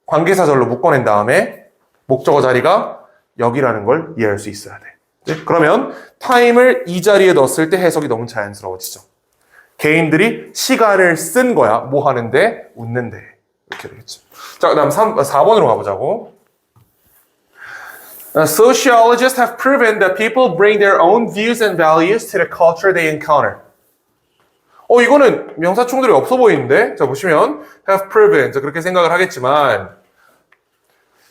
관계사절로 묶어낸 다음에 목적어 자리가 여기라는 걸 이해할 수 있어야 돼. 네? 그러면 time을 이 자리에 넣었을 때 해석이 너무 자연스러워지죠. 개인들이 시간을 쓴 거야. 뭐 하는데? 웃는데. 이렇게 되겠죠. 자, 그 다음 4번으로 가보자고. Sociologists have proven that people bring their own views and values to the culture they encounter. 이거는 명사 충돌이 없어 보이는데? 자, 보시면 have proven. 자, 그렇게 생각을 하겠지만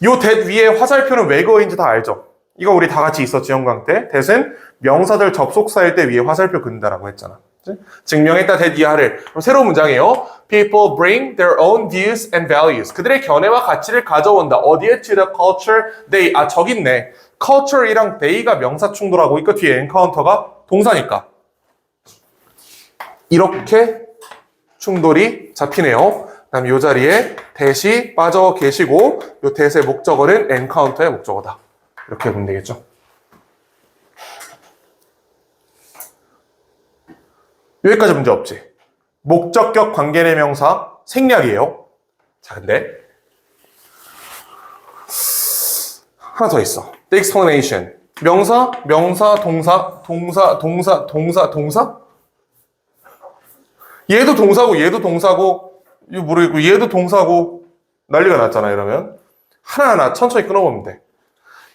요 that 위에 화살표는 왜 그어인지 다 알죠? 이거 우리 다 같이 있었지, 영광 때. that은 명사들 접속사일 때 위에 화살표 그린다라고 했잖아. 그치? 증명했다 that 이하를. 그럼 새로운 문장이에요. People bring their own views and values. 그들의 견해와 가치를 가져온다. 어디에? To the culture they. 저기 있네. culture이랑 they가 명사 충돌하고 있고 뒤에 encounter가 동사니까. 이렇게 충돌이 잡히네요. 그다음 이 자리에 that이 빠져 계시고 이 that의 목적어는 encounter의 목적어다. 이렇게 보면 되겠죠. 여기까지 문제 없지. 목적격 관계대명사 생략이에요. 자, 근데 하나 더 있어. The explanation. 명사, 동사. 얘도 동사고 이거 모르겠고 얘도 동사고 난리가 났잖아. 이러면 하나하나 천천히 끊어보면 돼.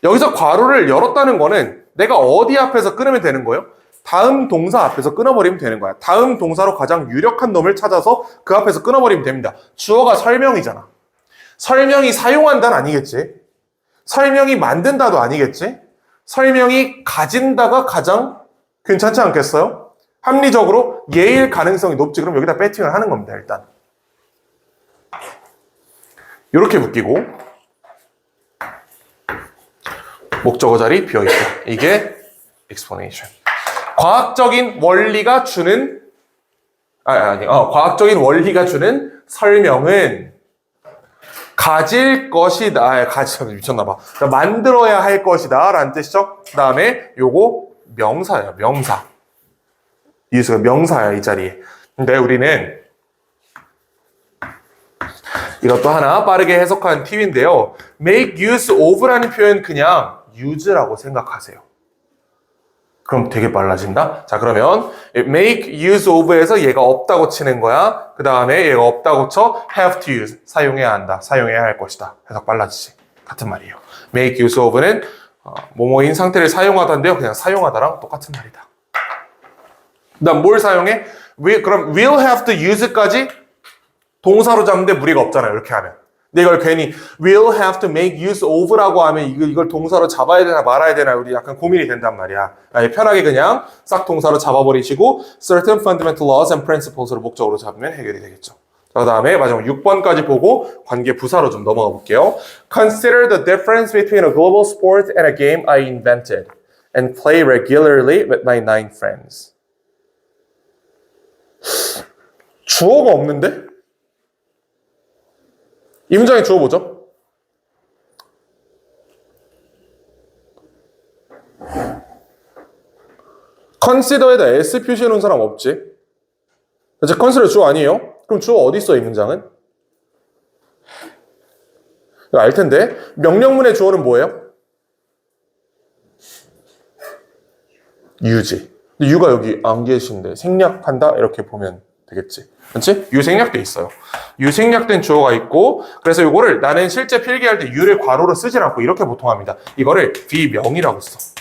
여기서 괄호를 열었다는 거는 내가 어디 앞에서 끊으면 되는 거예요? 다음 동사 앞에서 끊어버리면 되는 거야. 다음 동사로 가장 유력한 놈을 찾아서 그 앞에서 끊어버리면 됩니다. 주어가 설명이잖아. 설명이 사용한다는 아니겠지? 설명이 만든다도 아니겠지? 설명이 가진다가 가장 괜찮지 않겠어요? 합리적으로 예일 가능성이 높지. 그럼 여기다 배팅을 하는 겁니다. 일단 이렇게 묶이고 목적어 자리 비어있다. 이게 explanation. 과학적인 원리가 주는 과학적인 원리가 주는 설명은 가질 것이다. 미쳤나봐. 만들어야 할 것이다 라는 뜻이죠. 그 다음에 요거 명사예요. 명사. 이수가 명사야 이 자리에. 근데 우리는 이것도 하나 빠르게 해석한 팁인데요. make use of라는 표현 그냥 use라고 생각하세요. 그럼 되게 빨라진다. 자, 그러면 make use of에서 얘가 없다고 치는 거야. 그 다음에 얘가 없다고 쳐 have to use, 사용해야 한다. 사용해야 할 것이다. 해석 빨라지지. 같은 말이에요. make use of는 뭐뭐인 상태를 사용하다인데요. 그냥 사용하다랑 똑같은 말이다. 그 다음 뭘 사용해? 그럼 will have to use까지 동사로 잡는데 무리가 없잖아요. 이렇게 하면. 근데 이걸 괜히 will have to make use of라고 하면 이걸 동사로 잡아야 되나 말아야 되나 우리 약간 고민이 된단 말이야. 편하게 그냥 싹 동사로 잡아버리시고 certain fundamental laws and principles로 목적으로 잡으면 해결이 되겠죠. 그 다음에 마지막 6번까지 보고 관계 부사로 좀 넘어가 볼게요. Consider the difference between a global sport and a game I invented and play regularly with my 9 friends. 주어가 없는데? 이 문장의 주어 뭐죠? consider에다 s 표시해 놓은 사람 없지? 그치? consider 주어 아니에요? 그럼 주어 어디 있어, 이 문장은? 이거 알 텐데. 명령문의 주어는 뭐예요? 유지. 근데 유가 여기 안 계신데 생략한다? 이렇게 보면 되겠지. 그렇지? 유 생략돼 있어요. 유 생략된 주어가 있고, 그래서 이거를 나는 실제 필기할 때 유를 괄호로 쓰지 않고 이렇게 보통 합니다. 이거를 비명이라고 써.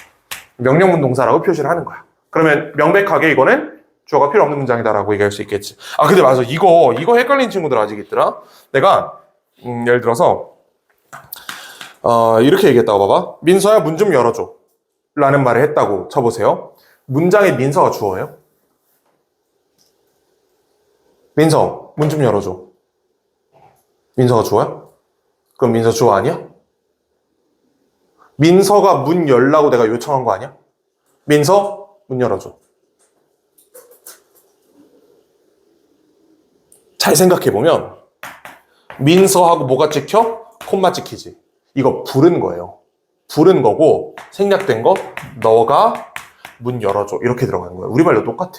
명령문 동사라고 표시를 하는 거야. 그러면 명백하게 이거는 주어가 필요 없는 문장이다라고 얘기할 수 있겠지. 아, 근데 맞아. 이거 헷갈리는 친구들 아직 있더라. 내가 예를 들어서 이렇게 얘기했다고 봐봐. 민서야, 문 좀 열어줘 라는 말을 했다고 쳐보세요. 문장의 민서가 주어예요? 민서, 문 좀 열어줘. 민서가 주어야? 그럼 민서 주어 아니야? 민서가 문 열라고 내가 요청한 거 아니야? 민서, 문 열어줘. 잘 생각해보면 민서하고 뭐가 찍혀? 콤마 찍히지. 이거 부른 거예요. 부른 거고 생략된 거 너가 문 열어줘 이렇게 들어가는 거예요. 우리말도 똑같아.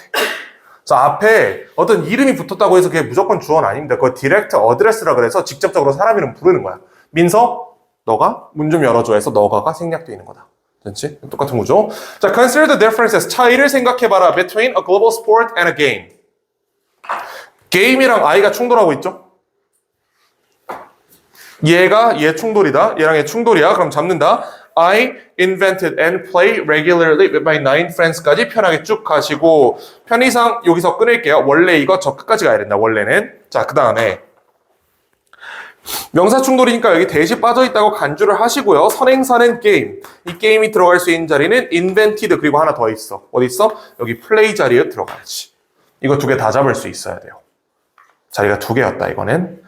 자, 앞에 어떤 이름이 붙었다고 해서 그게 무조건 주어는 아닙니다. 그거 디렉트 어드레스라 그래서 직접적으로 사람 이름 부르는 거야. 민서, 너가 문 좀 열어줘 해서 너가가 생략되어 있는 거다. 됐지? 똑같은 거죠. 자, consider the differences. 차이를 생각해봐라. between a global sport and a game. 게임이랑 I가 충돌하고 있죠? 얘 충돌이다. 얘랑 얘 충돌이야. 그럼 잡는다. I invented and play regularly with my 9 friends까지 편하게 쭉 가시고, 편의상 여기서 끊을게요. 원래 이거 저 끝까지 가야 된다. 원래는. 자, 그 다음에 명사 충돌이니까 여기 대시 빠져있다고 간주를 하시고요. 선행사는 게임. 이 게임이 들어갈 수 있는 자리는 invented 그리고 하나 더 있어. 어디 있어? 여기 play 자리에 들어가야지. 이거 두 개 다 잡을 수 있어야 돼요. 자리가 두 개였다, 이거는.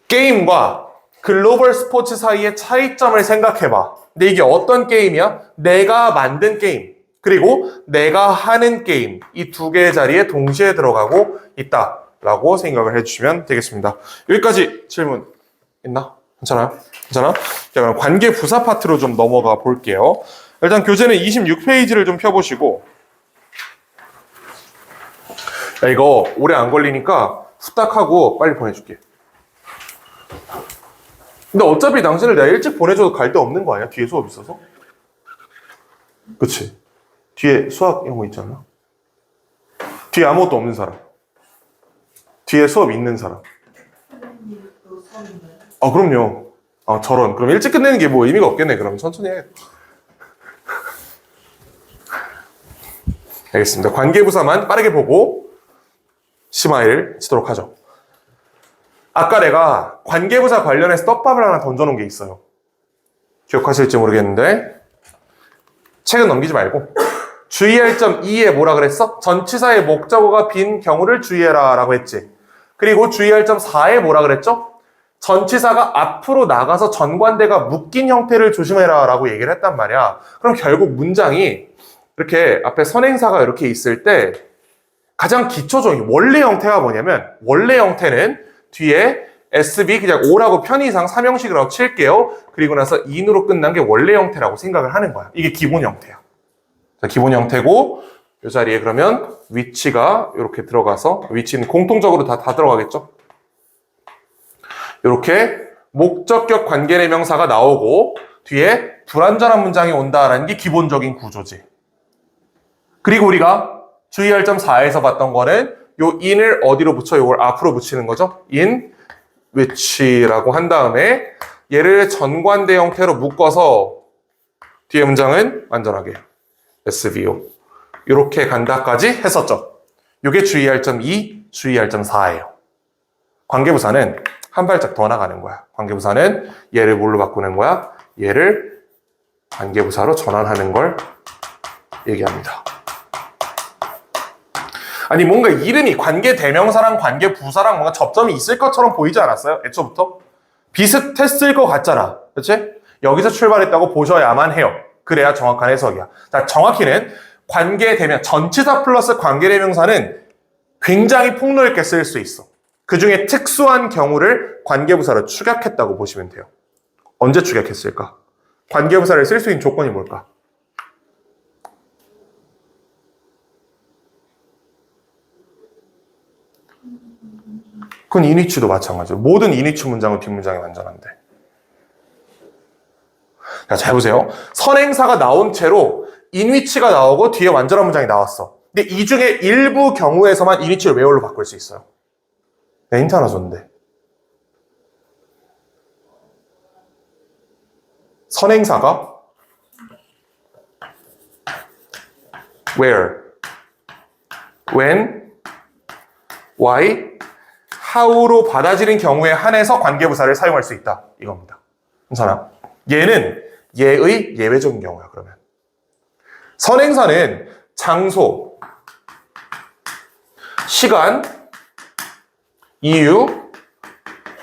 게임과 글로벌 스포츠 사이의 차이점을 생각해봐. 근데 이게 어떤 게임이야? 내가 만든 게임, 그리고 내가 하는 게임. 이 두 개의 자리에 동시에 들어가고 있다라고 생각을 해주시면 되겠습니다. 여기까지 질문 있나? 괜찮아요? 괜찮아? 자, 그럼 관계 부사 파트로 좀 넘어가 볼게요. 일단 교재는 26페이지를 좀 펴보시고, 야, 이거 오래 안 걸리니까 후딱 하고 빨리 보내줄게. 근데 어차피 당신을 내가 일찍 보내줘도 갈 데 없는 거 아니야? 뒤에 수업 있어서? 그치? 뒤에 수학 이런 거 있지 않나? 뒤에 아무것도 없는 사람. 뒤에 수업 있는 사람. 아, 그럼요. 아, 저런. 그럼 일찍 끝내는 게 뭐 의미가 없겠네. 그럼 천천히 해. 알겠습니다. 관계부사만 빠르게 보고 심화를 치도록 하죠. 아까 내가 관계부사 관련해서 떡밥을 하나 던져놓은 게 있어요. 기억하실지 모르겠는데 책은 넘기지 말고 주의할 점 2에 뭐라 그랬어? 전치사의 목적어가 빈 경우를 주의해라 라고 했지. 그리고 주의할 점 4에 뭐라 그랬죠? 전치사가 앞으로 나가서 전관대가 묶인 형태를 조심해라 라고 얘기를 했단 말이야. 그럼 결국 문장이 이렇게 앞에 선행사가 이렇게 있을 때 가장 기초적인 원래 형태가 뭐냐면, 원래 형태는 뒤에 SB 그냥 O라고 편의상 삼형식이라고 칠게요. 그리고 나서 in으로 끝난 게 원래 형태라고 생각을 하는 거야. 이게 기본 형태야. 자, 기본 형태고 이 자리에 그러면 위치가 이렇게 들어가서, 위치는 공통적으로 다 들어가겠죠. 이렇게 목적격 관계대명사가 나오고 뒤에 불완전한 문장이 온다라는 게 기본적인 구조지. 그리고 우리가 주의할 점 4에서 봤던 거는 요 in을 어디로 붙여? 요걸 앞으로 붙이는 거죠. in which라고 한 다음에 얘를 전관대 형태로 묶어서 뒤에 문장은 완전하게 SVO 이렇게 간다까지 했었죠. 요게 주의할 점 2, 주의할 점 4예요. 관계부사는 한 발짝 더 나가는 거야. 관계부사는 얘를 뭘로 바꾸는 거야? 얘를 관계부사로 전환하는 걸 얘기합니다. 아니, 뭔가 이름이 관계대명사랑 관계부사랑 뭔가 접점이 있을 것처럼 보이지 않았어요? 애초부터? 비슷했을 것 같잖아. 그치? 여기서 출발했다고 보셔야만 해요. 그래야 정확한 해석이야. 자, 정확히는 관계대명, 전치사 플러스 관계대명사는 굉장히 폭넓게 쓸 수 있어. 그 중에 특수한 경우를 관계부사로 축약했다고 보시면 돼요. 언제 축약했을까? 관계부사를 쓸 수 있는 조건이 뭘까? 그건 인위치도 마찬가지로 모든 인위치 문장은 뒷문장이 완전한데. 자, 잘 보세요. 선행사가 나온 채로 인위치가 나오고 뒤에 완전한 문장이 나왔어. 근데 이 중에 일부 경우에서만 인위치를 where로 바꿀 수 있어요. 네, 힌트 하나 줬는데. 선행사가 where, when, why, how로 받아들인 경우에 한해서 관계부사를 사용할 수 있다. 이겁니다. 괜찮아? 얘는 얘의 예외적인 경우야, 그러면. 선행사는 장소, 시간, 이유,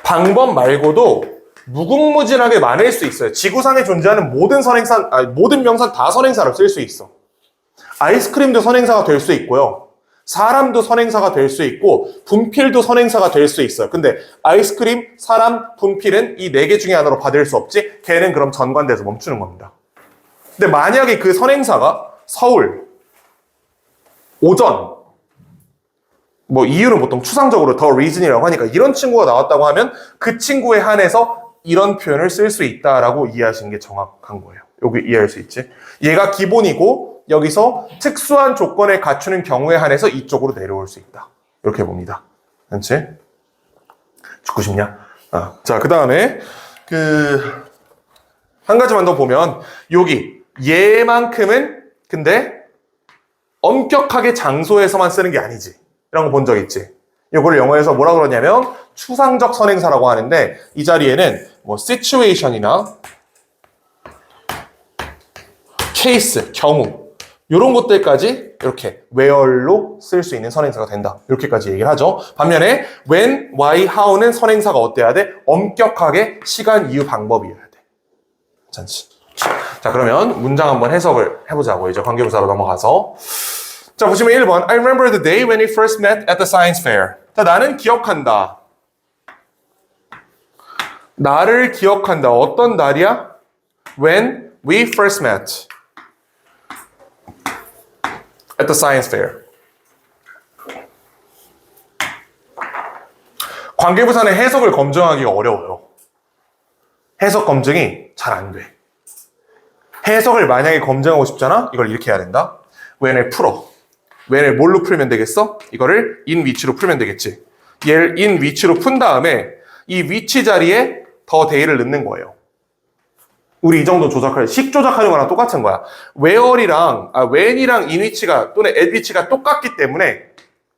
방법 말고도 무궁무진하게 많을 수 있어요. 지구상에 존재하는 모든 모든 명사 다 선행사로 쓸 수 있어. 아이스크림도 선행사가 될 수 있고요. 사람도 선행사가 될 수 있고 분필도 선행사가 될 수 있어요. 근데 아이스크림, 사람, 분필은 이 네 개 중에 하나로 받을 수 없지. 걔는 그럼 전관돼서 멈추는 겁니다. 근데 만약에 그 선행사가 서울, 오전, 뭐 이유는 보통 추상적으로 더 reason이라고 하니까 이런 친구가 나왔다고 하면 그 친구에 한해서 이런 표현을 쓸 수 있다라고 이해하시는 게 정확한 거예요. 여기 이해할 수 있지? 얘가 기본이고 여기서 특수한 조건을 갖추는 경우에 한해서 이쪽으로 내려올 수 있다. 이렇게 봅니다. 그렇지? 죽고 싶냐? 자, 그 다음에 한 가지만 더 보면 여기 얘만큼은 근데 엄격하게 장소에서만 쓰는 게 아니지. 이런 거 본 적 있지? 이걸 영어에서 뭐라 그러냐면 추상적 선행사라고 하는데 이 자리에는 뭐 situation이나 case, 경우 이런 것들까지 이렇게 where로 쓸 수 있는 선행사가 된다. 이렇게까지 얘기를 하죠. 반면에 when, why, how는 선행사가 어때야 돼? 엄격하게 시간, 이유, 방법이어야 돼. 괜찮지? 자, 그러면 문장 한번 해석을 해보자고. 이제 관계부사로 넘어가서 자, 보시면 1번 I remember the day when we first met at the science fair. 자, 나는 기억한다. 나를 기억한다. 어떤 날이야? When we first met at the science fair. 관계부사는 해석을 검증하기가 어려워요. 해석 검증이 잘 안 돼. 해석을 만약에 검증하고 싶잖아? 이걸 이렇게 해야 된다. when을 풀어. when을 뭘로 풀면 되겠어? 이거를 in 위치로 풀면 되겠지. 얘를 in 위치로 푼 다음에 이 위치 자리에 더 day를 넣는 거예요. 우리 이 정도 식 조작하는 거랑 똑같은 거야. where이랑, when이랑 in 위치가 또는 at 위치가 똑같기 때문에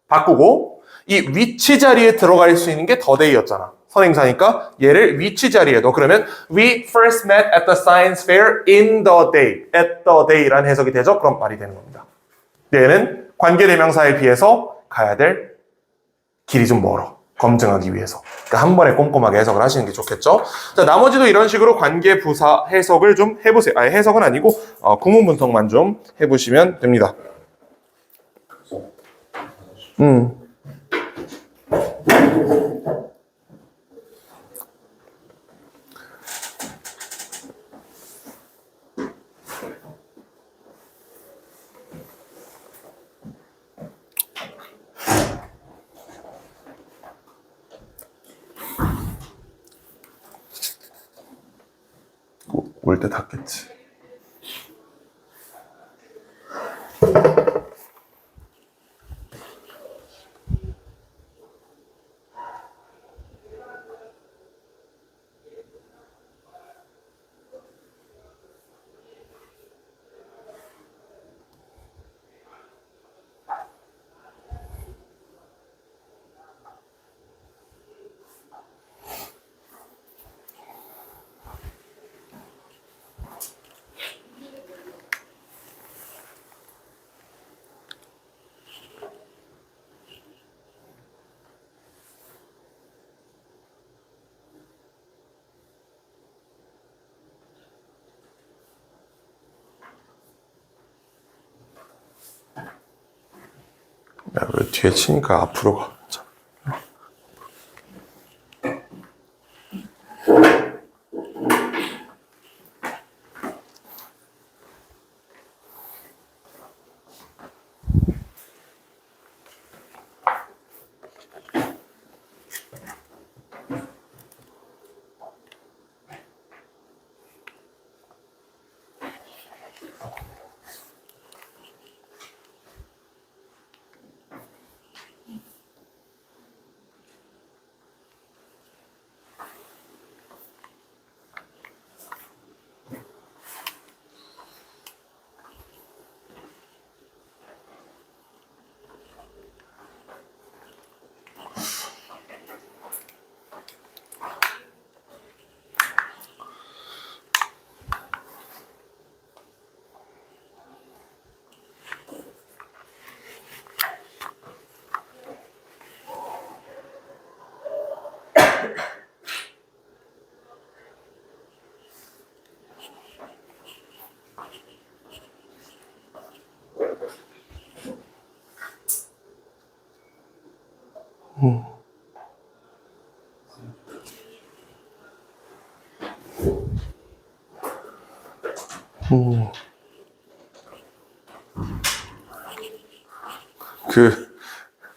바꾸고 이 위치 자리에 들어갈 수 있는 게 더 day였잖아. 선행사니까 얘를 위치 자리에 넣어. 그러면 we first met at the science fair in the day. at the day라는 해석이 되죠? 그럼 말이 되는 겁니다. 얘는 관계대명사에 비해서 가야 될 길이 좀 멀어. 검증하기 위해서. 그러니까 한 번에 꼼꼼하게 해석을 하시는 게 좋겠죠? 자, 나머지도 이런 식으로 관계부사 해석을 좀 해보세요. 해석은 아니고 구문 분석만 좀 해보시면 됩니다. 올 때 닫겠지. 야, 왜 뒤에 치니까 앞으로 가. 자.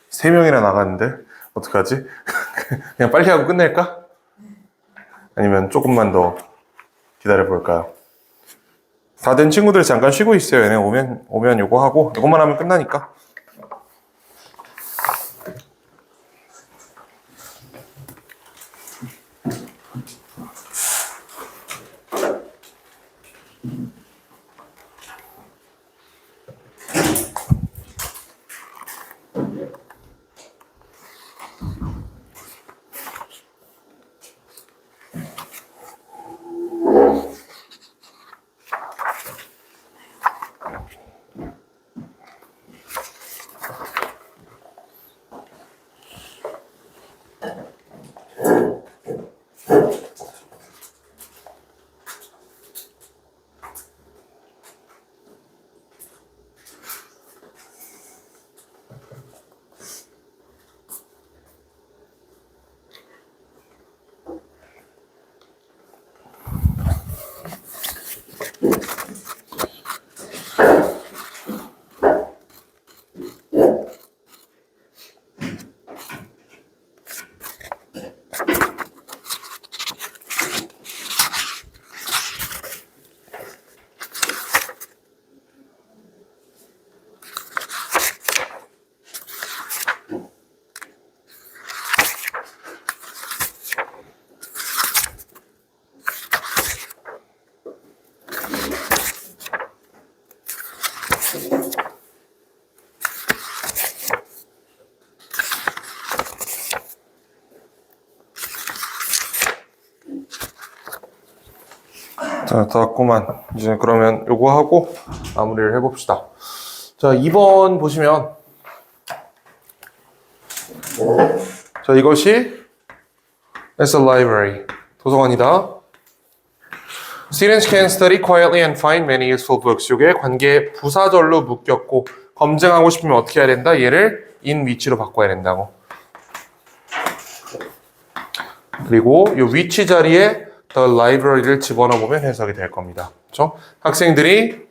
세 명이나 나갔는데 어떡하지? 그냥 빨리 하고 끝낼까? 아니면 조금만 더 기다려 볼까요? 다 된 친구들 잠깐 쉬고 있어요. 얘네 오면 요거 하고 요것만 하면 끝나니까. 자, 다 왔구만. 이제 그러면 요거 하고 마무리를 해봅시다. 자, 2번 보시면 자, 이것이 as a library. 도서관이다. Students can study quietly and find many useful books. 요게 관계 부사절로 묶였고 검증하고 싶으면 어떻게 해야 된다? 얘를 in 위치로 바꿔야 된다고. 그리고 요 위치 자리에 the library를 집어넣어 보면 해석이 될 겁니다. 그렇죠? 학생들이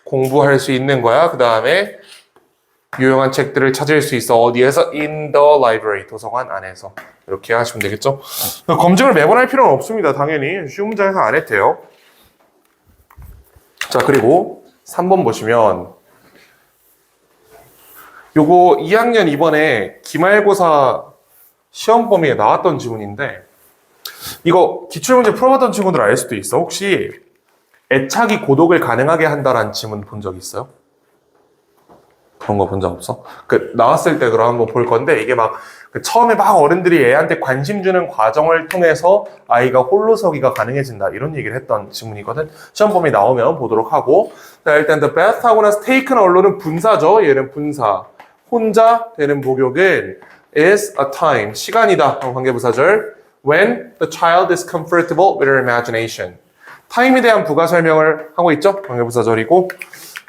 공부할 수 있는 거야. 그 다음에 유용한 책들을 찾을 수 있어. 어디에서? in the library. 도서관 안에서. 이렇게 하시면 되겠죠? 검증을 매번 할 필요는 없습니다. 당연히. 쉬운 문장에서 안 해도 돼요. 자, 그리고 3번 보시면 요거 2학년 이번에 기말고사 시험 범위에 나왔던 지문인데 이거 기출문제 풀어봤던 친구들 알 수도 있어. 혹시 애착이 고독을 가능하게 한다라는 지문 본 적 있어요? 그런 거 본 적 없어? 나왔을 때 그럼 한번 볼 건데 이게 막 처음에 막 어른들이 애한테 관심 주는 과정을 통해서 아이가 홀로서기가 가능해진다 이런 얘기를 했던 지문이거든. 시험 범위 나오면 보도록 하고 자, 일단 the bath 하고 나서 take는 언론은 분사죠. 얘는 분사. 혼자 되는 목욕은 is a time. 시간이다. 관계부사절. When the child is comfortable with her imagination. 타임에 대한 부가 설명을 하고 있죠. 관계부사절이고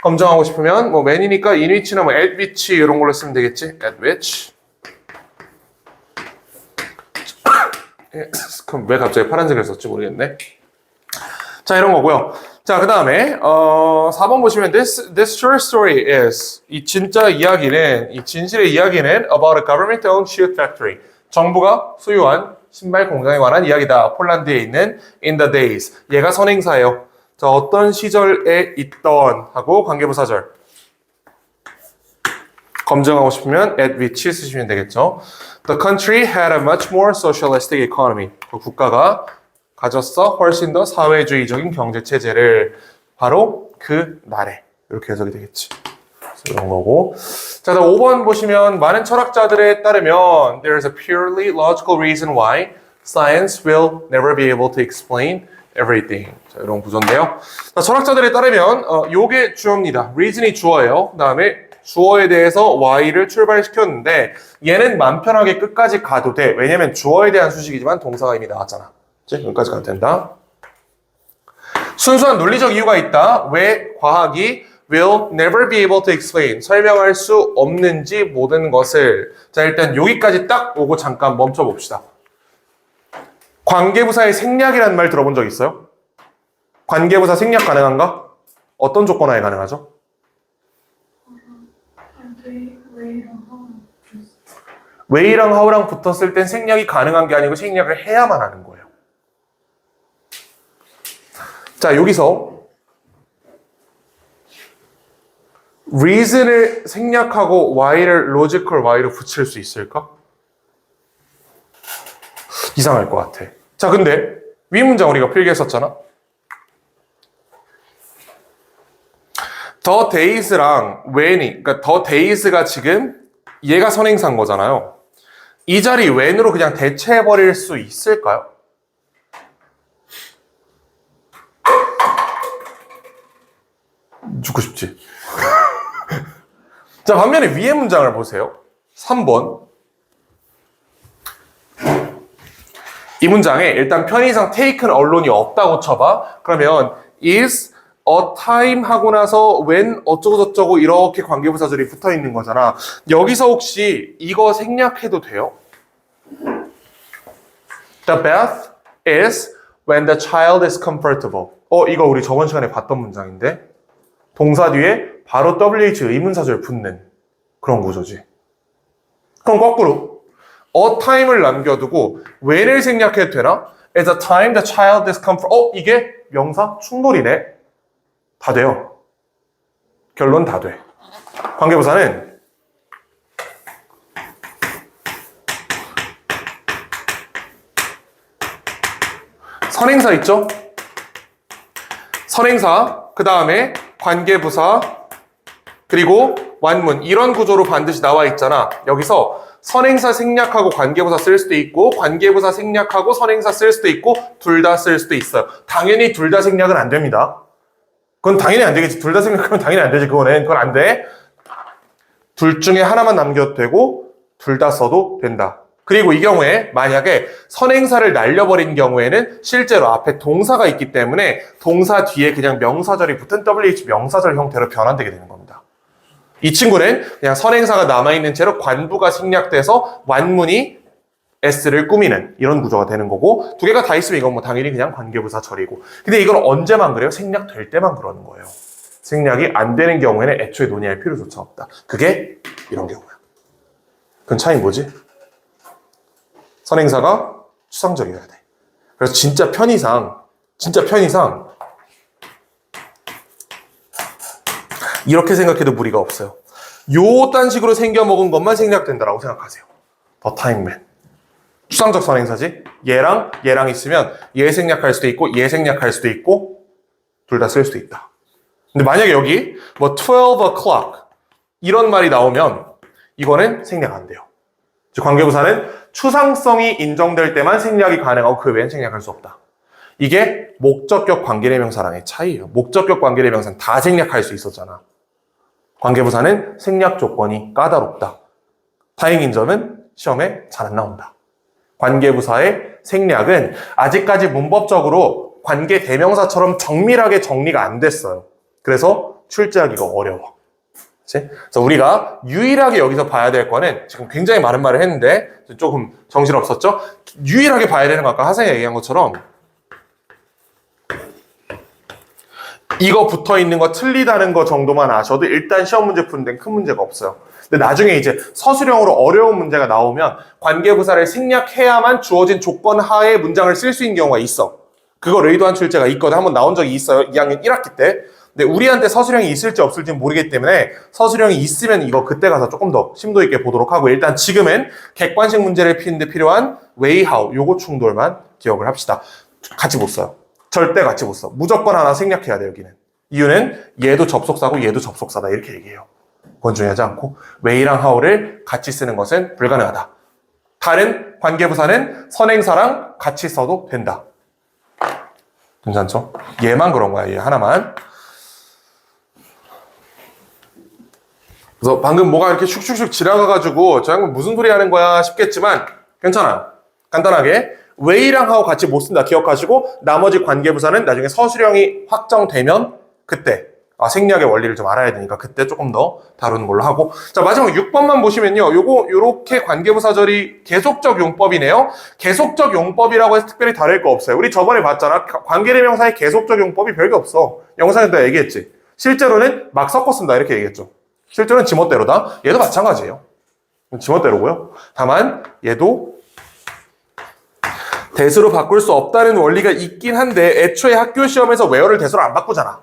검증하고 싶으면 뭐 when이니까 in which나 뭐 at which 이런 걸로 쓰면 되겠지. at which. 그럼 왜 갑자기 파란색을 썼지 모르겠네. 자, 이런 거고요. 자, 그 다음에 4번 보시면 this short story is 이 진짜 이야기는 이 진실의 이야기는 about a government-owned shoe factory. 정부가 소유한 신발 공장에 관한 이야기다. 폴란드에 있는 in the days. 얘가 선행사예요. 자, 어떤 시절에 있던 하고 관계부사절. 검증하고 싶으면 at which 쓰시면 되겠죠. The country had a much more socialistic economy. 그 국가가 가졌어 훨씬 더 사회주의적인 경제체제를 바로 그 날에. 이렇게 해석이 되겠지. 이런 거고. 자, 5번 보시면 많은 철학자들에 따르면 There is a purely logical reason why science will never be able to explain everything. 자, 이런 구조인데요. 자, 철학자들에 따르면 요게 주어입니다. reason이 주어예요. 그 다음에 주어에 대해서 y를 출발시켰는데 얘는 맘 편하게 끝까지 가도 돼. 왜냐면 주어에 대한 수식이지만 동사가 이미 나왔잖아. 그치? 여기까지 가도 된다. 순수한 논리적 이유가 있다. 왜 과학이 will never be able to explain. 설명할 수 없는지 모든 것을. 자, 일단 여기까지 딱 오고 잠깐 멈춰 봅시다. 관계부사의 생략이라는 말 들어본 적 있어요? 관계부사 생략 가능한가? 어떤 조건 하에 가능하죠? way랑 how랑 붙었을 땐 생략이 가능한 게 아니고 생략을 해야만 하는 거예요. 자, 여기서 reason을 생략하고 y를 logical y로 붙일 수 있을까? 이상할 것 같아. 자, 근데 위 문장 우리가 필기했었잖아. the days랑 when이, 그러니까 the days가 지금 얘가 선행사인 거잖아요. 이 자리 when으로 그냥 대체해버릴 수 있을까요? 죽고 싶지. 자, 반면에 위의 문장을 보세요. 3번. 이 문장에 일단 편의상 taken 언론이 없다고 쳐봐. 그러면 is a time 하고 나서 when 어쩌고저쩌고 이렇게 관계부사절이 붙어 있는 거잖아. 여기서 혹시 이거 생략해도 돼요? The bath is when the child is comfortable. 이거 우리 저번 시간에 봤던 문장인데 동사 뒤에 바로 WH 의문사절 붙는 그런 구조지. 그럼 거꾸로 a time을 남겨두고 when을 생략해도 되나? At the time the child is comfortable. 이게 명사 충돌이네. 다 돼요. 결론 다 돼. 관계부사는 선행사 있죠? 선행사, 그 다음에 관계부사, 그리고 완문 이런 구조로 반드시 나와 있잖아. 여기서 선행사 생략하고 관계부사 쓸 수도 있고 관계부사 생략하고 선행사 쓸 수도 있고 둘 다 쓸 수도 있어요. 당연히 둘 다 생략은 안 됩니다. 그건 당연히 안 되겠지. 둘 다 생략하면 당연히 안 되지. 그건 안 돼. 둘 중에 하나만 남겨도 되고 둘 다 써도 된다. 그리고 이 경우에 만약에 선행사를 날려버린 경우에는 실제로 앞에 동사가 있기 때문에 동사 뒤에 그냥 명사절이 붙은 WH 명사절 형태로 변환되게 되는 겁니다. 이 친구는 그냥 선행사가 남아있는 채로 관부가 생략돼서 완문이 S를 꾸미는 이런 구조가 되는 거고 두 개가 다 있으면 이건 뭐 당연히 그냥 관계부사절이고 근데 이건 언제만 그래요? 생략될 때만 그러는 거예요. 생략이 안 되는 경우에는 애초에 논의할 필요조차 없다. 그게 이런 경우야. 그건 차이 뭐지? 선행사가 추상적이어야 돼. 그래서 진짜 편의상 이렇게 생각해도 무리가 없어요. 요딴 식으로 생겨먹은 것만 생략된다라고 생각하세요. The time man. 추상적 선행사지. 얘랑 있으면 얘 생략할 수도 있고 얘 생략할 수도 있고 둘 다 쓸 수도 있다. 근데 만약에 여기 뭐 12 o'clock 이런 말이 나오면 이거는 생략 안 돼요. 즉 관계부사는 추상성이 인정될 때만 생략이 가능하고 그 외엔 생략할 수 없다. 이게 목적격 관계대명사랑의 차이예요. 목적격 관계대명사는 다 생략할 수 있었잖아. 관계부사는 생략 조건이 까다롭다. 다행인 점은 시험에 잘 안 나온다. 관계부사의 생략은 아직까지 문법적으로 관계대명사처럼 정밀하게 정리가 안 됐어요. 그래서 출제하기가 어려워. 그치? 그래서 우리가 유일하게 여기서 봐야 될 거는 지금 굉장히 많은 말을 했는데 조금 정신없었죠? 유일하게 봐야 되는 거 아까 하생이 얘기한 것처럼 이거 붙어있는 거 틀리다는 거 정도만 아셔도 일단 시험 문제 푸는 데는 큰 문제가 없어요. 근데 나중에 이제 서술형으로 어려운 문제가 나오면 관계부사를 생략해야만 주어진 조건 하에 문장을 쓸 수 있는 경우가 있어. 그걸 의도한 출제가 있거든. 한번 나온 적이 있어요. 2학년 1학기 때. 근데 우리한테 서술형이 있을지 없을지는 모르기 때문에 서술형이 있으면 이거 그때 가서 조금 더 심도 있게 보도록 하고 일단 지금은 객관식 문제를 푸는데 필요한 way, how 요거 충돌만 기억을 합시다. 같이 못 써요. 절대 같이 못 써. 무조건 하나 생략해야 돼 여기는. 이유는 얘도 접속사고 얘도 접속사다 이렇게 얘기해요. 그건 중요하지 않고 way랑 how를 같이 쓰는 것은 불가능하다. 다른 관계부사는 선행사랑 같이 써도 된다. 괜찮죠? 얘만 그런 거야. 얘 하나만. 그래서 방금 뭐가 이렇게 슉슉슉 지나가가지고 저 양반 무슨 소리 하는 거야 싶겠지만 괜찮아요. 간단하게 way랑 how 같이 못 쓴다 기억하시고 나머지 관계부사는 나중에 서술형이 확정되면 그때 생리학의 원리를 좀 알아야 되니까 그때 조금 더 다루는 걸로 하고. 자, 마지막 6번만 보시면요. 요렇게 관계부사절이 계속적 용법이네요. 계속적 용법이라고 해서 특별히 다를 거 없어요. 우리 저번에 봤잖아. 관계대명사의 계속적 용법이 별게 없어. 영상에도 얘기했지. 실제로는 막 섞었습니다. 이렇게 얘기했죠. 실제로는 지멋대로다. 얘도 마찬가지예요. 지멋대로고요. 다만 얘도 대수로 바꿀 수 없다는 원리가 있긴 한데 애초에 학교 시험에서 where를 대수로 안 바꾸잖아.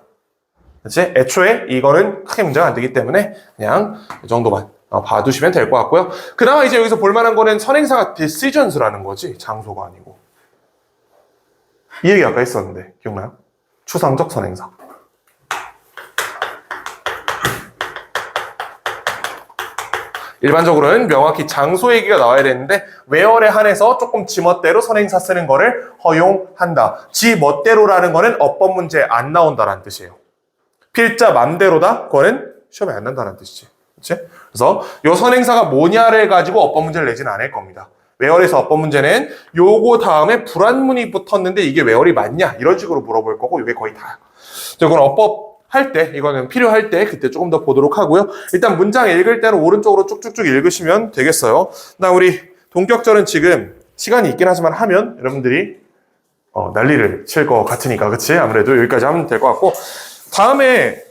그치? 애초에 이거는 크게 문제가 안 되기 때문에 그냥 이 정도만 봐두시면 될 것 같고요. 그나마 이제 여기서 볼만한 거는 선행사가 decisions,라는 거지, 장소가 아니고. 이 얘기 아까 했었는데 기억나요? 추상적 선행사. 일반적으로는 명확히 장소 얘기가 나와야 되는데 where에 한해서 조금 지멋대로 선행사 쓰는 거를 허용한다. 지멋대로라는 거는 어법 문제에 안 나온다라는 뜻이에요. 필자 맘대로다? 그거는 시험에 안 난다는 뜻이지. 그치? 그래서 요 선행사가 뭐냐를 가지고 어법 문제를 내지는 않을 겁니다. where에서 어법 문제는 요거 다음에 불안문이 붙었는데 이게 where이 맞냐? 이런 식으로 물어볼 거고 이게 거의 다야. 이건 어법 할 때, 이거는 필요할 때 그때 조금 더 보도록 하고요. 일단 문장 읽을 때는 오른쪽으로 쭉쭉쭉 읽으시면 되겠어요. 나 우리 동격절은 지금 시간이 있긴 하지만 하면 여러분들이 난리를 칠 것 같으니까, 그치? 아무래도 여기까지 하면 될 것 같고, 다음에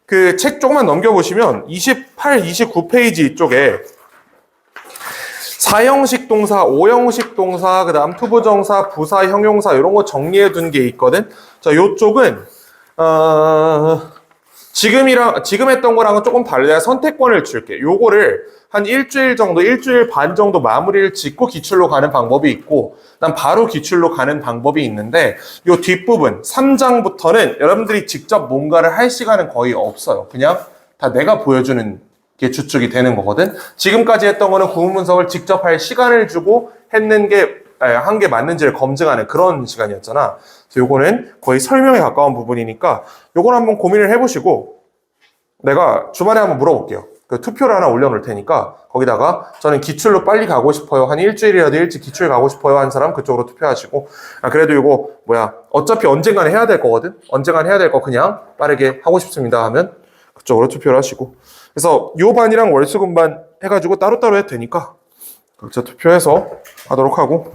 그 책 조금만 넘겨보시면 28, 29페이지 쪽에 4형식 동사, 5형식 동사, 그 다음 투부정사, 부사, 형용사 이런 거 정리해 둔 게 있거든. 자, 요쪽은 지금 했던 거랑은 조금 다르다. 선택권을 줄게. 요거를 한 일주일 정도, 일주일 반 정도 마무리를 짓고 기출로 가는 방법이 있고, 난 바로 기출로 가는 방법이 있는데, 요 뒷부분, 3장부터는 여러분들이 직접 뭔가를 할 시간은 거의 없어요. 그냥 다 내가 보여주는 게 주축이 되는 거거든. 지금까지 했던 거는 구문 분석을 직접 할 시간을 주고 했는 게, 한 게 맞는지를 검증하는 그런 시간이었잖아. 그래서 요거는 거의 설명에 가까운 부분이니까, 요걸 한번 고민을 해보시고, 내가 주말에 한번 물어볼게요. 그 투표를 하나 올려놓을 테니까 거기다가 저는 기출로 빨리 가고 싶어요. 한 일주일이라도 일찍 기출 가고 싶어요. 한 사람 그쪽으로 투표하시고, 그래도 이거 어차피 언젠가는 해야 될 거거든. 언젠가는 해야 될 거 그냥 빠르게 하고 싶습니다 하면 그쪽으로 투표를 하시고. 그래서 요 반이랑 월수금반 해가지고 따로따로 해도 되니까 각자 투표해서 하도록 하고,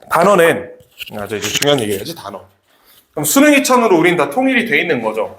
단어는 이제 중요한 얘기해야지. 단어. 그럼 수능 2000으로 우린 다 통일이 돼 있는 거죠.